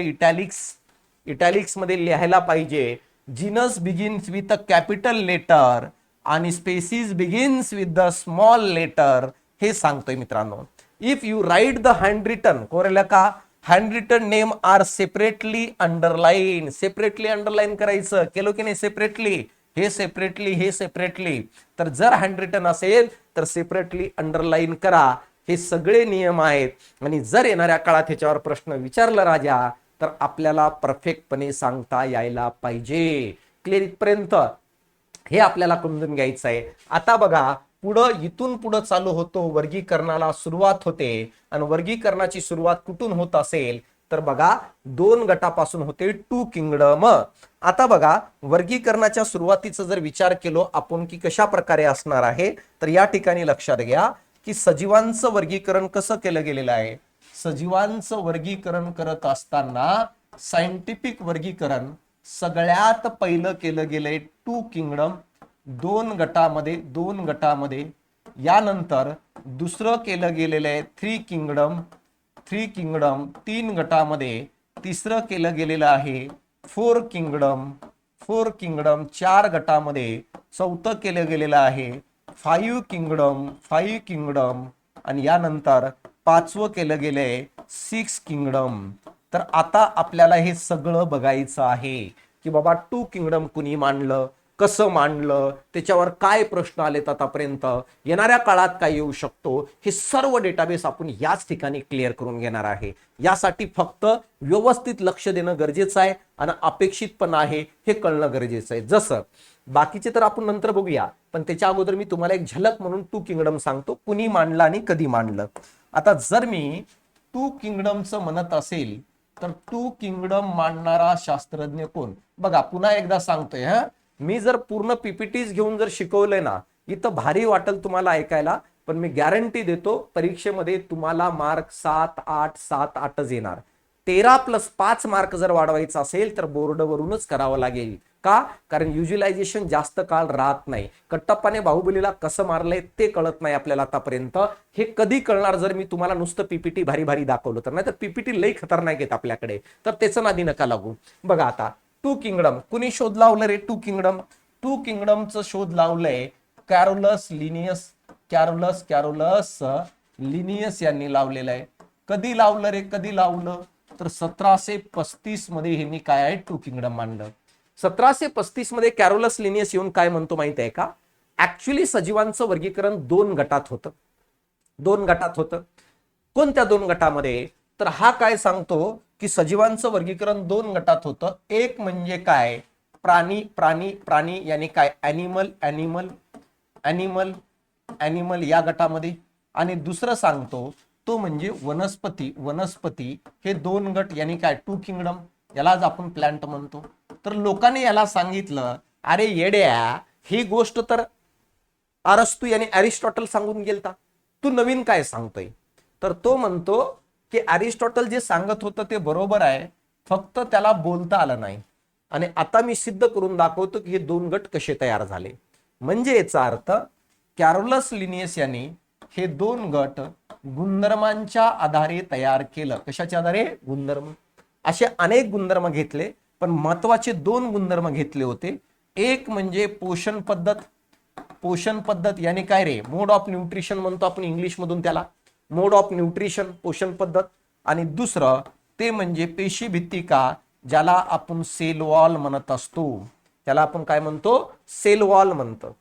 Speaker 1: इटॅलिक्स मध्ये लिहायला पाहिजे. Genus begins with a capital letter आणि species begins with the small letter हे सांगतोय मित्रांनो. If you write the hand written कोरेला का hand written name are separately underline करायचं. केलो की नाही सेपरेटली, हे सेपरेटली. तर जर हँड रिटन असेल तर सेपरेटली अंडरलाईन करा. हे सगळे नियम आहेत. आणि जर येणाऱ्या काळात ह्याच्यावर प्रश्न विचारला राजा तर आपल्याला परफेक्टपणे सांगता यायला पाहिजे. क्लिअर इथपर्यंत हे आपल्याला समजून घ्यायचं आहे. आता बघा पुढं इथून पुढं चालू होतो वर्गीकरणाला सुरुवात होते. आणि वर्गीकरणाची सुरुवात कुठून होत असेल तर बघा 2 गटापासून होते, 2 किंगडम. आता बघा वर्गीकरणाच्या सुरुवातीचा जर विचार केलो आपण की कशा प्रकारे असणार आहे तर या ठिकाणी लक्षात घ्या की सजीवांचं वर्गीकरण कसं केलं गेलेलं आहे. सजीवांचं वर्गीकरण करत असताना सायंटिफिक वर्गीकरण सगळ्यात पहिलं केलं गेलंय 2 किंगडम, 2 गटामध्ये. यानंतर दुसरं केलं गेलेलं आहे 3 किंगडम, 3 गटामध्ये. तिसरं केलं गेलेलं आहे 4 किंगडम, 4 गटामध्ये. चौथं केलं गेलेलं आहे 5 किंगडम आणि यानंतर 5वं केलं गेलंय 6 किंगडम. तर आता आपल्याला हे सगळं बघायचं आहे की बाबा 2 किंगडम कुणी मांडलं, कसं मांडलं, त्याच्यावर काय प्रश्न आलेत आतापर्यंत, येणाऱ्या काळात काय येऊ शकतो, हे सर्व डेटाबेस आपण याच ठिकाणी क्लिअर करून घेणार आहे. यासाठी फक्त व्यवस्थित लक्ष देणं गरजेचं आहे आणि अपेक्षित पण आहे हे कळणं गरजेचं आहे. जसं बाकीचे तर आपण नंतर बघूया, पण त्याच्या अगोदर मी तुम्हाला एक झलक म्हणून 2 किंगडम सांगतो कुणी मांडलं आणि कधी मांडलं. आता जर मी 2 किंगडमचं म्हणत असेल तर 2 किंगडम मांडणारा शास्त्रज्ञ कोण. बघा पुन्हा एकदा सांगतोय मी जर पूर्ण पीपीटीज घेऊन जर शिकवलंय ना इथं भारी वाटेल तुम्हाला ऐकायला, पण मी गॅरंटी देतो परीक्षेमध्ये तुम्हाला मार्क 7-8 येणार. 13+5 मार्क जर वाढवायचा असेल तर बोर्डवरूनच करावं लागेल. का? कारण युजलायझेशन जास्त काळ राहत नाही. कट्टप्पाने बाहुबलीला कसं मारलंय ते कळत नाही आपल्याला आतापर्यंत. हे कधी कळणार जर मी तुम्हाला नुसतं पीपीटी भारी दाखवलं तर. नाही तर पीपीटी लई खतरनाक आहेत आपल्याकडे, तर त्याचं नादी नका लागू. बघा आता 2 किंगडम कुणी शोध लावलं रे. 2 किंगडमचं शोध लावलंय कॅरोलस लिनियस यांनी लावलेलं आहे. कधी लावलं रे, कधी लावलं तर 1735 मध्ये ह्यांनी काय आहे 2 किंगडम मांडलं. 1735 मध्ये कॅरोलस लिनियस येऊन काय म्हणतो माहिती आहे का, ऍक्च्युली सजीवांचं वर्गीकरण 2 गटात होतं. 2 गटात होतं. कोणत्या 2 गटामध्ये तर हा काय सांगतो की सजीवांचं वर्गीकरण 2 गटात होतं. एक म्हणजे काय प्राणी यानी काय ॲनिमल या गटामध्ये. आणि दुसरं सांगतो तो म्हणजे वनस्पती. हे 2 गट यानी काय 2 किंगडम. यालाच आपण प्लांट म्हणतो. तर लोकांनी याला सांगितलं अरे येड्या ही गोष्ट तर अरस्तू यानी अरिस्टॉटल सांगून गेलता, तू नवीन काय सांगतोय. तर तो म्हणतो की अरिस्टॉटल जे सांगत होतं ते बरोबर आहे, फक्त त्याला बोलता आलं नाही. आणि आता मी सिद्ध करून दाखवतो की हे 2 गट कसे तयार झाले. म्हणजे याचा अर्थ कॅरोलस लिनियस यांनी हे 2 गट गुणधर्मांच्या आधारे तयार केलं. कशाच्या आधारे? गुणधर्म. असे अनेक गुणधर्म घेतले, पण महत्वाचे 2 गुणधर्म घेतले होते. एक म्हणजे पोषण पद्धत यानी काय रे, मोड ऑफ न्यूट्रिशन म्हणतो आपण इंग्लिश मधून त्याला, मोड ऑफ न्यूट्रिशन पोषण पद्धत. आणि दुसरं ते म्हणजे पेशी भित्तिका, ज्याला आपण सेल वॉल म्हणत असतो. त्याला आपण काय म्हणतो? सेल वॉल म्हणतो.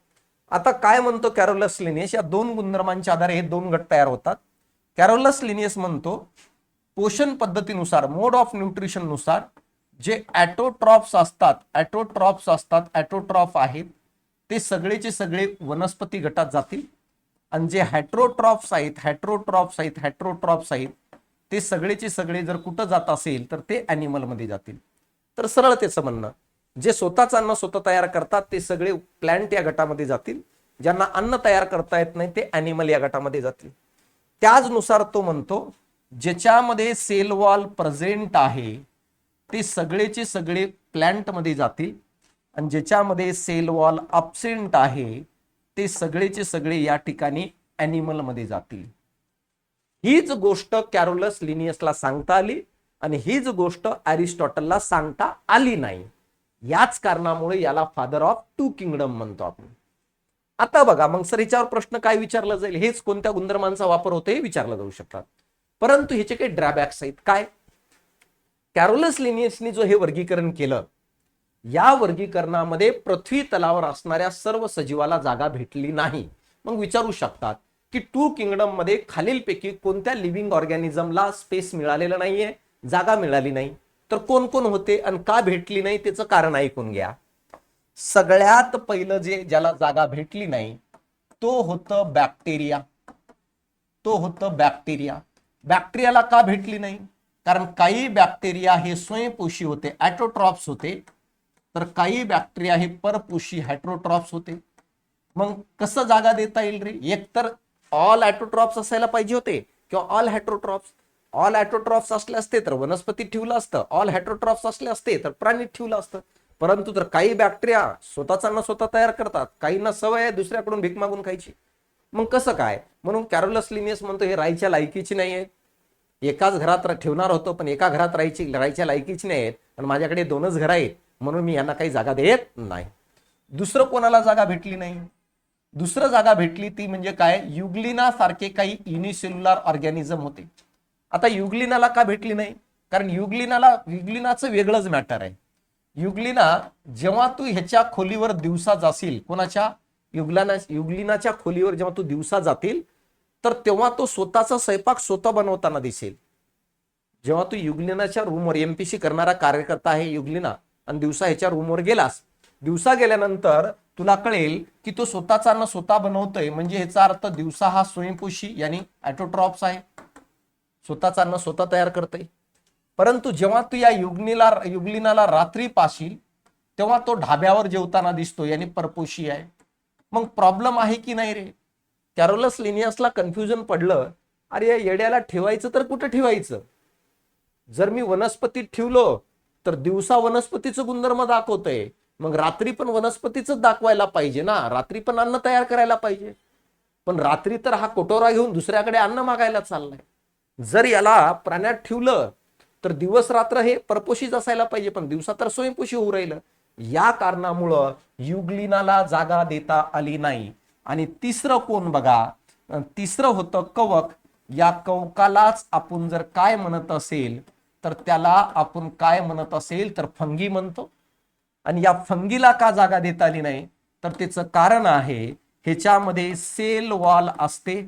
Speaker 1: आता काय म्हणतो कॅरोलस लिनियस, या 2 गुणधर्मांच्या आधारे हे 2 गट तयार होतात. कॅरोलस लिनियस म्हणतो पोषण पद्धतीनुसार, मोड ऑफ न्यूट्रिशन नुसार जे ॲटोट्रॉफ्स आहेत ते सगळेचे सगळे वनस्पती गटात जातील आणि जे हेट्रोट्रॉप्स आहेत ते सगळेचे सगळे जर कुठं जात असेल तर ते ॲनिमल मध्ये जातील. तर सरळ त्याचं म्हणणं, जे स्वतःच अन्न स्वतः तयार करतात ते सगळे प्लॅन्ट या गटामध्ये जातील, ज्यांना अन्न तयार करता येत नाही ते ॲनिमल या गटामध्ये जातील. त्याचनुसार तो म्हणतो ज्याच्यामध्ये सेल वॉल प्रेझेंट आहे ते सगळेचे सगळे प्लॅन्ट मध्ये जातील आणि ज्याच्यामध्ये सेल वॉल अब्सेंट आहे ते सगळेचे सगळे या ठिकाणी ॲनिमल मध्ये जातील. हीच गोष्ट कॅरोलस लिनियसला सांगता आली आणि हीच गोष्ट अरिस्टॉटलला सांगता आली नाही. याच कारणामुळे याला फादर ऑफ टू किंगडम म्हणतो आपण. आता बघा मग सर याच्यावर प्रश्न काय विचारला जाईल, हेच कोणत्या गुणधर्मांचा वापर होतो हे विचारलं जाऊ शकतात. परंतु ह्याचे काही ड्रॅबॅक्स आहेत. काय? कॅरोलस लिनियसनी जो हे वर्गीकरण केलं, या वर्गीकरणामध्ये पृथ्वी तलावर असणाऱ्या सर्व सजीवाला जागा भेटली नाही. मग विचारू शकतात की टू किंगडम मध्ये खालीलपैकी कोणत्या लिव्हिंग ऑर्गॅनिझमला स्पेस मिळालेलं नाहीये, जागा मिळाली नाही, तर कोण कोण होते आणि का भेटली नाही त्याचं कारण ऐकून घ्या. सगळ्यात पहिलं जे ज्याला जागा भेटली नाही तो होतं बॅक्टेरिया. बॅक्टेरियाला का भेटली नाही? कारण काही बॅक्टेरिया हे स्वयंपोषी होते, ॲटोट्रॉप्स होते, तर काही बॅक्टेरिया हे परपोषी हेट्रोट्रॉप्स होते. मग कसं जागा देता येईल रे? एकतर ऑल ॲटोट्रॉप्स असायला पाहिजे होते किंवा ऑल हेट्रोट्रॉप्स. ऑल ॲटोट्रॉप्स असले असते तर वनस्पतीत ठेवलं असतं, ऑल हेट्रोट्रॉप्स असले असते तर प्राणीत ठेवलं असतं. परंतु तर काही बॅक्टेरिया स्वतःचा अन्न स्वतः तयार करतात, काहींना सवय आहे दुसऱ्याकडून भीक मागून खायची. मग कसं काय? म्हणून कॅरोलस लिनियस म्हणतो हे राहायच्या लायकीची नाही आहे. एकाच घरात ठेवणार होतो पण एका घरात राहायच्या लायकीची नाही आहेत आणि माझ्याकडे 2च घर आहेत म्हणून मी यांना काही जागा देत नाही. दुसरं कोणाला जागा भेटली नाही? दुसरं जागा भेटली ती म्हणजे काय, युग्लिना सारखे काही युनिसेल्युलर ऑर्गॅनिझम होते. आता युग्लिनाला का भेटली नाही? कारण युग्लिनाचं वेगळंच मॅटर आहे. युग्लिना जेव्हा तू ह्याच्या खोलीवर दिवसा जाशील, कोणाच्या युग्लिनाच्या खोलीवर जेव्हा तू दिवसा जातील तर तेव्हा तो स्वतःचा स्वयंपाक स्वतः बनवताना दिसेल. जेव्हा तू युग्लिनाच्या रूमवर, एमपीसी करणारा कार्यकर्ता आहे युग्लिना, आणि दिवसा ह्याच्या रूमवर गेलास, दिवसा गेल्यानंतर तुला कळेल की तो स्वतःचा अन्न स्वतः बनवतोय, म्हणजे ह्याचा अर्थ दिवसा हा स्वयंपोषी यानी ॲटोट्रॉप्स आहे, स्वतःचा अन्न स्वतः तयार करतोय. परंतु जेव्हा तू या युग्लिनाला रात्री पाशील तेव्हा तो ढाब्यावर जेवताना दिसतो, यानी परपोषी आहे. मग प्रॉब्लेम आहे की नाही रे? कॅरोलस लिनियसला कन्फ्युजन पडलं, अरे या येड्याला ठेवायचं तर कुठं ठेवायचं? जर मी वनस्पतीत ठेवलो तर दिवसा वनस्पतीचं गुणधर्म दाखवतंय, मग रात्री पण वनस्पतीच दाखवायला पाहिजे ना, रात्री पण अन्न तयार करायला पाहिजे. पण रात्री तर हा कोटोरा घेऊन दुसऱ्याकडे अन्न मागायला चाललाय. जर याला प्राण्यात ठेवलं तर दिवस रात्र हे परपोषीच असायला पाहिजे, पण दिवसा तर स्वयंपोषी होऊ राहिलं. या कारणामुळं युग्लिनाला जागा देता आली नाही. आणि तिसरं कोण बघा, तिसरं होतं कवक. या कवकालाच आपण जर काय म्हणत असेल तर त्याला आपण काय म्हणत असेल तर फंगी म्हणतो. आणि या फंगीला का जागा देता आली नाही तर त्याचं कारण आहे ह्याच्यामध्ये सेल वॉल असते,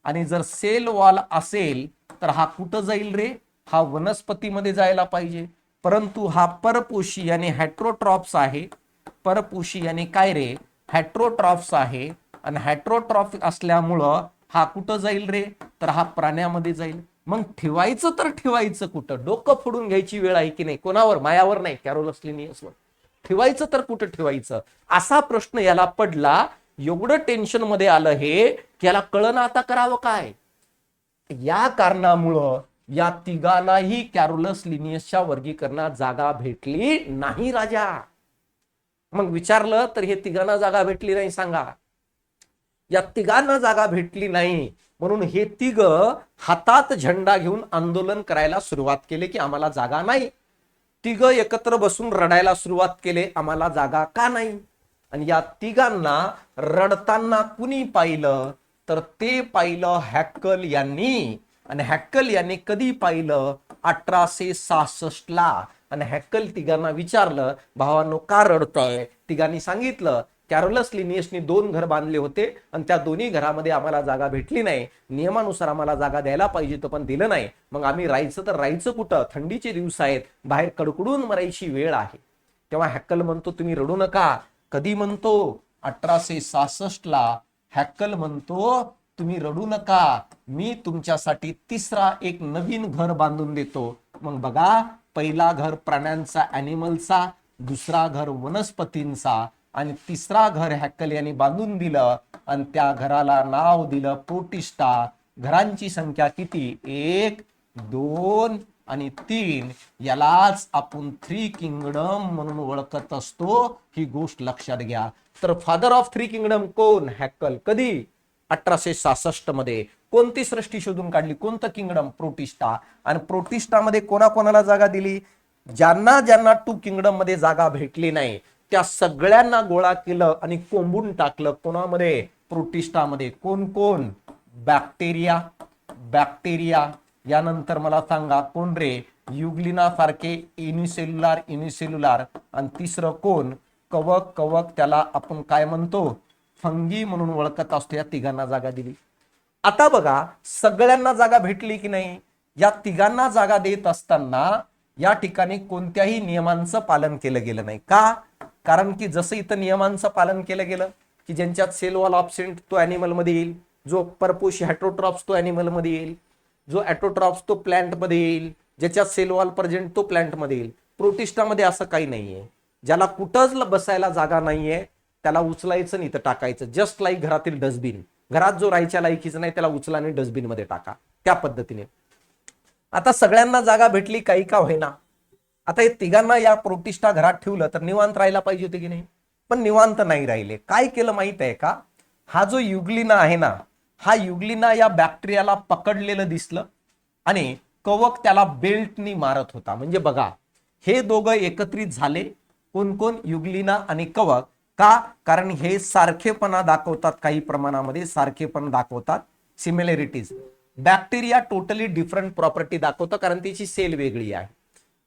Speaker 1: आणि जर सेल वॉल असेल तर हा कुठं जाईल रे? हा वनस्पतीमध्ये जायला पाहिजे. परंतु हा परपोषी आणि हेट्रोट्रॉप्स आहे. परपोषी आणि काय रे? हेट्रोट्रॉप्स आहे. आणि हेट्रोट्रॉप असल्यामुळं हा कुठं जाईल रे? तर हा प्राण्यामध्ये जाईल. मग ठेवायचं तर ठेवायचं कुठं? डोकं फोडून घ्यायची वेळ आहे की नाही? कोणावर? मायावर नाही, कॅरोलस लिनियसवर. ठेवायचं तर कुठं ठेवायचं असा प्रश्न याला पडला. एवढं टेन्शन मध्ये आलं हे की याला कळना आता करावं काय. या कारणामुळं या तिघांनाही कॅरोलस लिनियसच्या वर्गीकरणात जागा भेटली नाही राजा. मग विचारलं तर हे तिघांना जागा भेटली नाही सांगा. या तिघांना जागा भेटली नाही म्हणून हे तिघ हातात झेंडा घेऊन आंदोलन करायला सुरुवात केले की आम्हाला जागा नाही. तिघ एकत्र बसून रडायला सुरुवात केले, आम्हाला जागा का नाही. आणि या तिघांना रडताना कुणी पाहिलं तर ते पाहिलं हॅक्कल यांनी. आणि हॅक्कल यांनी कधी पाहिलं? 1866 ला. आणि हॅक्कल तिघांना विचारलं, भावांनो का रडतोय? तिघांनी सांगितलं कॅरोलस लिनियसनी 2 घर बांधले होते आणि त्या दोन्ही घरामध्ये आम्हाला जागा भेटली नाही. नियमानुसार आम्हाला जागा द्यायला पाहिजे तर पण दिलं नाही. मग आम्ही राहायचं तर राहायचं कुठं? थंडीचे दिवस आहेत, बाहेर कडकडून मरायची वेळ आहे. तेव्हा हॅक्कल म्हणतो तुम्ही रडू नका. कधी म्हणतो? 1866 ला. हॅक्कल म्हणतो तुम्ही रडू नका, मी तुमच्यासाठी तिसरा एक नवीन घर बांधून देतो. मग बघा, पहिला घर प्राण्यांचा, ॲनिमलचा, दुसरा घर वनस्पतींचा आणि तिसरा घर हॅकल यांनी बांधून दिलं आणि त्या घराला नाव दिलं प्रोटिस्टा. घरांची संख्या किती? 1, 2 आणि 3. यालाच आपण 3 किंगडम म्हणून ओळखत असतो. ही गोष्ट लक्षात घ्या. तर फादर ऑफ 3 किंगडम कोण? हॅकल. कधी? 1866 मध्ये. कोणती सृष्टी शोधून काढली? कोणतं किंगडम? प्रोटिस्टा. आणि प्रोटिस्टामध्ये कोणाकोणाला जागा दिली? ज्यांना ज्यांना 2 किंगडम मध्ये जागा भेटली नाही त्या सगळ्यांना गोळा केलं आणि कोंबून टाकलं. कोणामध्ये? प्रोटिस्टामध्ये. कोण कोण? बॅक्टेरिया. यानंतर मला सांगा कोण रे? युग्लिना सारखे युनिसेल्युलार. आणि तिसरं कोण? कवक. त्याला आपण काय म्हणतो? फंगी म्हणून ओळखत असतो. या तिघांना जागा दिली. आता बघा, सगळ्यांना जागा भेटली की नाही? या तिघांना जागा देत असताना या ठिकाणी कोणत्याही नियमांचं पालन केलं गेलं नाही. का? कारण की जसं इथं नियमांचं पालन केलं गेलं की ज्यांच्यात सेल वॉल ऑब्सेंट तो ॲनिमल मध्ये येईल, जो परपोशी हेटरोट्रॉप्स तो ॲनिमल मध्ये येईल, जो ॲटोट्रॉप्स तो प्लांट मध्ये येईल, ज्याच्यात सेल वॉल प्रेझेंट तो प्लांट मध्ये येईल. प्रोटिस्टामध्ये असं काही नाहीये. ज्याला कुठंच बसायला जागा नाहीये त्याला उचलायचं नाही तर टाकायचं. जस्ट लाईक घरातील डस्टबिन. घरात जो राहायच्या लायकीचं नाही त्याला उचला आणि डस्टबिन मध्ये टाका. त्या पद्धतीने आता सगळ्यांना जागा भेटली, काही का होईना. आता हे तिघांना या प्रोटिस्टा घरात ठेवलं तर निवांत राहायला पाहिजे होते की नाही? पण निवांत नाही राहिले. काय केलं माहित आहे का? हा जो युग्लिना आहे ना, हा युग्लिना या बॅक्टेरियाला पकडलेलं दिसलं आणि कवक त्याला बेल्टनी मारत होता. म्हणजे बघा, हे दोघं एकत्रित झाले. कोण कोण? युग्लिना आणि कवक. का? कारण हे सारखेपणा दाखवतात, काही प्रमाणामध्ये सारखेपणा दाखवतात, similarities. Bacteria totally different property दाखवतं कारण त्याची सेल वेगळी आहे.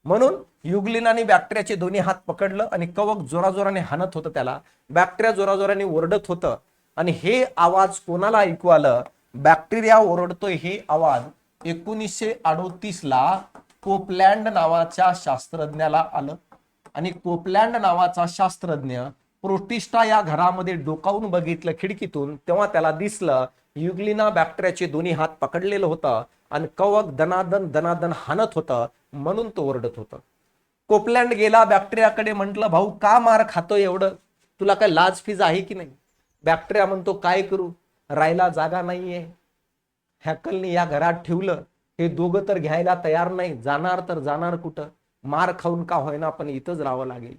Speaker 1: म्हणून युग्लिनाने बॅक्टेरियाचे दोन्ही हात पकडलं आणि कवक जोराजोराने हाणत होतं त्याला. बॅक्टेरिया जोराजोराने ओरडत होतं आणि हे आवाज कोणाला ऐकू आलं? बॅक्टेरिया ओरडतोय हे आवाज 1938 ला कोपलँड नावाच्या शास्त्रज्ञाला आलं. आणि कोपलँड नावाचा शास्त्रज्ञ प्रोटिस्टा या घरामध्ये डोकावून बघितलं खिडकीतून, तेव्हा त्याला दिसलं युग्लिना बॅक्टेरियाचे दोन्ही हात पकडलेलं होतं आणि कवक दनादन हाणत होतं, म्हणून तो ओरडत होता. कोपलँड गेला बॅक्टेरियाकडे, म्हटलं भाऊ का मार खातोय एवढं? तुला काय लाज फीज आहे की नाही? बॅक्टेरिया म्हणतो काय करू, राहायला जागा नाहीये. हॅकलने या घरात ठेवलं, हे दोघं तर घ्यायला तयार नाही, जाणार तर जाणार कुठं? मार खाऊन का होईना पण इथंच राहावं लागेल.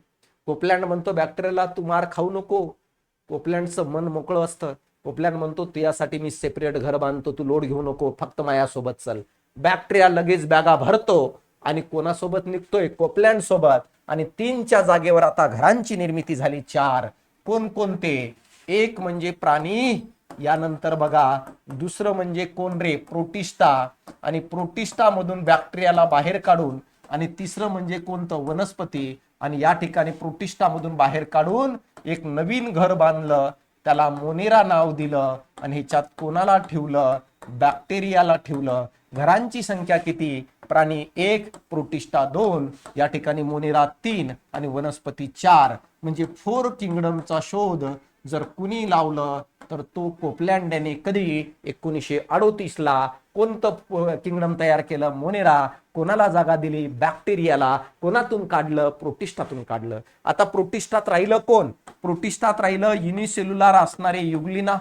Speaker 1: कोपलँड म्हणतो बॅक्टेरियाला तू मार खाऊ नको. कोपलँडचं मन मोकळं असतं. कोपलँड म्हणतो तुझ्यासाठी मी सेपरेट घर बांधतो, तू लोड घेऊ नको, फक्त माझ्यासोबत चल. बॅक्टेरिया लगेच बॅगा भरतो आणि कोणासोबत निघतोय? कोपलँड सोबत. आणि 3च्या जागेवर आता घरांची निर्मिती झाली 4. कोणते? एक म्हणजे प्राणी, यानंतर बघा दुसरं म्हणजे कोण रे? प्रोटिस्टा. आणि प्रोटिस्टा मधून बॅक्टेरियाला बाहेर काढून, आणि तिसरं म्हणजे कोणतं? वनस्पती. आणि या ठिकाणी प्रोटिस्टा मधून बाहेर काढून एक नवीन घर बांधलं, त्याला मोनेरा नाव दिलं. आणि ह्याच्यात कोणाला ठेवलं? बॅक्टेरियाला ठेवलं. घरांची संख्या किती? प्राणी 1, प्रोटिस्टा 2, या ठिकाणी मोनेरा 3 आणि वनस्पती 4. म्हणजे 4 किंगडमचा शोध जर कुणी लावलं तर तो कोपलँड याने. कधी? 1938 ला. कोणतं किंगडम तयार केलं? मोनेरा. कोणाला जागा दिली? बॅक्टेरियाला. कोणातून काढलं? प्रोटिस्टातून काढलं. आता प्रोटिस्टात राहिलं कोण? प्रोटिस्टात राहिलं युनिसेल्युलार असणारे युग्लिना.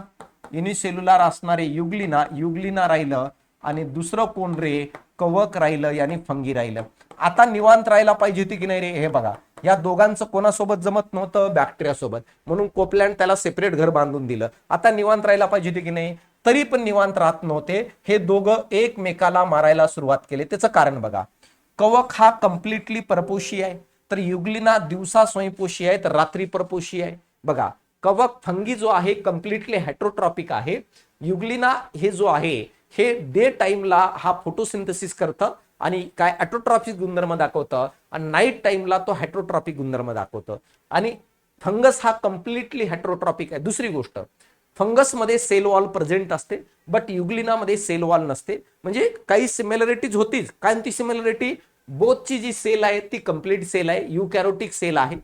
Speaker 1: युग्लिना राहिलं. आणि दुसरं कोण रे? कवक राहिलं, यानी फंगी राहिलं. आता निवांत राहायला पाहिजे होती की नाही रे? हे बघा, या दोघांचं कोणासोबत जमत नव्हतं? बॅक्टेरिया सोबत. म्हणून कोपलँड त्याला सेपरेट घर बांधून दिलं. आता निवांत राहायला पाहिजे होती की नाही? तरी पण निवांत राहत नव्हते. हे दोघं एकमेकाला मारायला सुरुवात केली. त्याचं कारण बघा, कवक हा कम्प्लिटली परपोशी आहे, तर युग्लिना दिवसा स्वयंपोशी आहे, तर रात्री परपोशी आहे. बघा, कवक फंगी जो आहे कम्प्लिटली हेटरोट्रॉपिक आहे. युग्लिना हे जो आहे हे डे टाइमला हा फोटोसिंथेसिस करतं आणि काय ॲटोट्रॉपिक गुणधर्म दाखवतं, आणि नाईट टाइमला तो हेटरोट्रॉपिक गुणधर्म दाखवतं. आणि फंगस हा कम्प्लिटली हेटरोट्रॉपिक आहे. दुसरी गोष्ट, फंगसमध्ये सेल वॉल प्रेझेंट असते, बट युग्लिनामध्ये सेल वॉल नसते. म्हणजे काही सिमिलरिटीज होतीच. काय ती सिमिलरिटी? बोथची जी सेल आहे ती कम्प्लीट सेल आहे, युकॅरोटिक सेल आहे.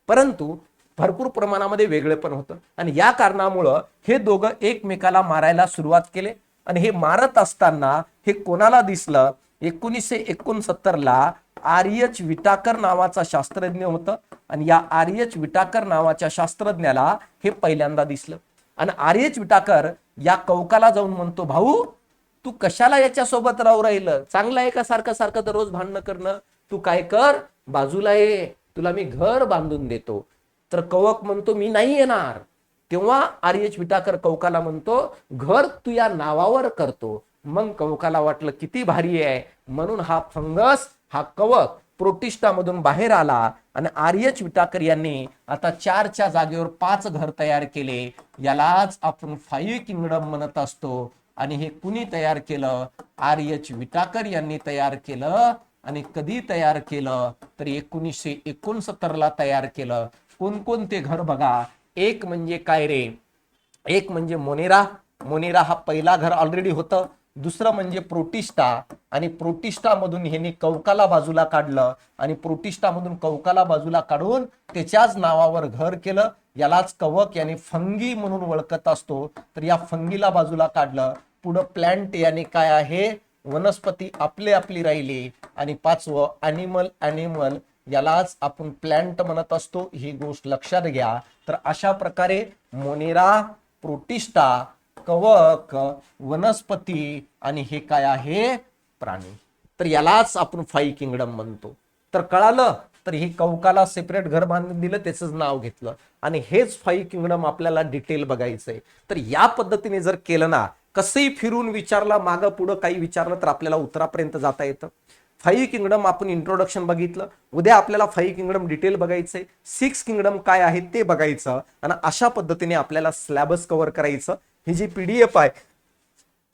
Speaker 1: परंतु भरपूर प्रमाणामध्ये वेगळे पण होतं आणि या कारणामुळं हे दोघं एकमेकाला मारायला सुरुवात केले आणि हे मारत असताना हे कोणाला दिसलं 1969ला आर.एच. विटाकर नावाचा शास्त्रज्ञ होता आणि या आर.एच. विटाकर नावाच्या शास्त्रज्ञाला हे पहिल्यांदा दिसलं आणि आर.एच. विटाकर या कवकाला जाऊन म्हणतो, भाऊ तू कशाला याच्या सोबत राहू राहिलं, चांगलं आहे का सारखं सारखं दररोज भांडणं करणं, तू काय कर बाजूला ये, तुला मी घर बांधून देतो. तर कवक म्हणतो मी नाही येणार. तेव्हा आर.एच. विटाकर कवकाला म्हणतो घर तू या नावावर करतो. मग कवकाला वाटलं किती भारी आहे, म्हणून हा फंगस हा कवक प्रोटिस्टामधून बाहेर आला आणि आर.एच. विटाकर यांनी आता 4च्या जागेवर 5 घर तयार केले. यालाच आपण 5 किंगडम म्हणत असतो. आणि हे कुणी तयार केलं, आर.एच. विटाकर यांनी तयार केलं. आणि कधी तयार केलं तर 1969ला तयार केलं. कोणकोणते घर बघा, एक म्हणजे काय रे, एक म्हणजे मोनेरा हा पहिला घर ऑलरेडी होतं. दुसरं म्हणजे प्रोटिस्टा आणि प्रोटिस्टामधून ह्यांनी कवकाला बाजूला काढलं आणि प्रोटिस्टामधून कवकाला बाजूला काढून त्याच्याच नावावर घर केलं. यालाच कवक याने फंगी म्हणून ओळखत असतो. तर या फंगीला बाजूला काढलं. पुढं प्लांट याने काय आहे, वनस्पती आपली राहिली. आणि 5वं ॲनिमल यालाच आपण प्लांट म्हणत असतो. ही गोष्ट लक्षात घ्या. तर अशा प्रकारे मोनेरा, प्रोटिस्टा, कवक, वनस्पती आणि हे काय आहे प्राणी. तर यालाच आपण 5 किंगडम म्हणतो. तर कळालं. तर ही कवकाला सेपरेट घर बांधून दिलं, त्याचंच नाव घेतलं आणि हेच 5 किंगडम आपल्याला डिटेल बघायचंय. तर या पद्धतीने जर केलं ना, कसंही फिरून विचारलं, मागं पुढं काही विचारलं तर आपल्याला उत्तरापर्यंत जाता येतं. 5 किंगडम आपण इंट्रोडक्शन बघितलं. उद्या आपल्याला 5 किंगडम डिटेल बघायचंय. 6 किंगडम काय आहे ते बघायचं आणि अशा पद्धतीने आपल्याला सिलेबस कव्हर करायचं. ही जी PDF आहे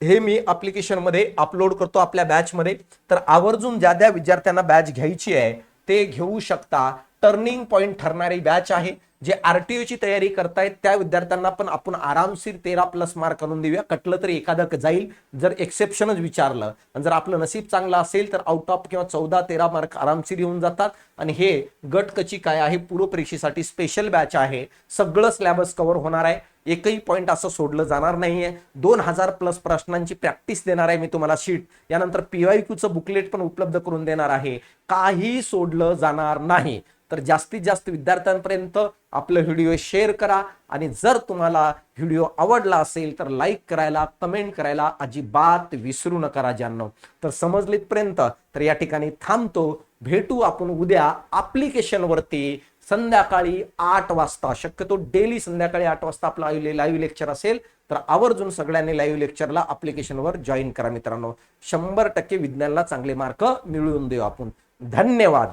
Speaker 1: हे मी ऍप्लिकेशन मध्ये अपलोड करतो आपल्या बॅच मध्ये. तर आवर्जून ज्या विद्यार्थ्यांना बॅच घ्यायची आहे ते घेऊ शकता. टर्निंग पॉइंट ठरणारी बॅच आहे. जे RTO ची तयारी करतायत त्या विद्यार्थ्यांना पण आपण आरामशीर 13+ मार्क आणून देऊया. कटलं तरी एखादं जाईल जर एक्सेप्शनच विचारलं आणि जर आपलं नशीब चांगलं असेल तर आउट ऑफ किंवा 14-13 मार्क आरामशीर येऊन जातात. आणि हे गट कची काय आहे, पूर्व परीक्षेसाठी स्पेशल बॅच आहे. सगळं सिलेबस कव्हर होणार आहे. एकही पॉइंट असं सोडलं जाणार नाहीये. 2000+ प्रश्नांची प्रॅक्टिस देणार आहे मी तुम्हाला शीट. यानंतर PYQचं बुकलेट पण उपलब्ध करून देणार आहे. काही सोडलं जाणार नाही. तर जास्तीत जास्त विद्यार्थ्यांपर्यंत आपलं व्हिडिओ शेअर करा आणि जर तुम्हाला व्हिडिओ आवडला असेल तर लाईक करायला, कमेंट करायला अजिबात विसरू नका राजांनो. तर समजलेपर्यंत तर या ठिकाणी थांबतो. भेटू आपण उद्या ऍप्लिकेशन वरती संध्याकाळी 8 वाजता. शक्यतो डेली संध्याकाळी 8 वाजता आपलं लाईव्ह लेक्चर असेल. तर आवर्जून सगळ्यांनी लाईव्ह लेक्चरला ऍप्लिकेशनवर जॉईन करा मित्रांनो. 100% विज्ञानाला चांगले मार्क मिळवून देऊ आपण. धन्यवाद.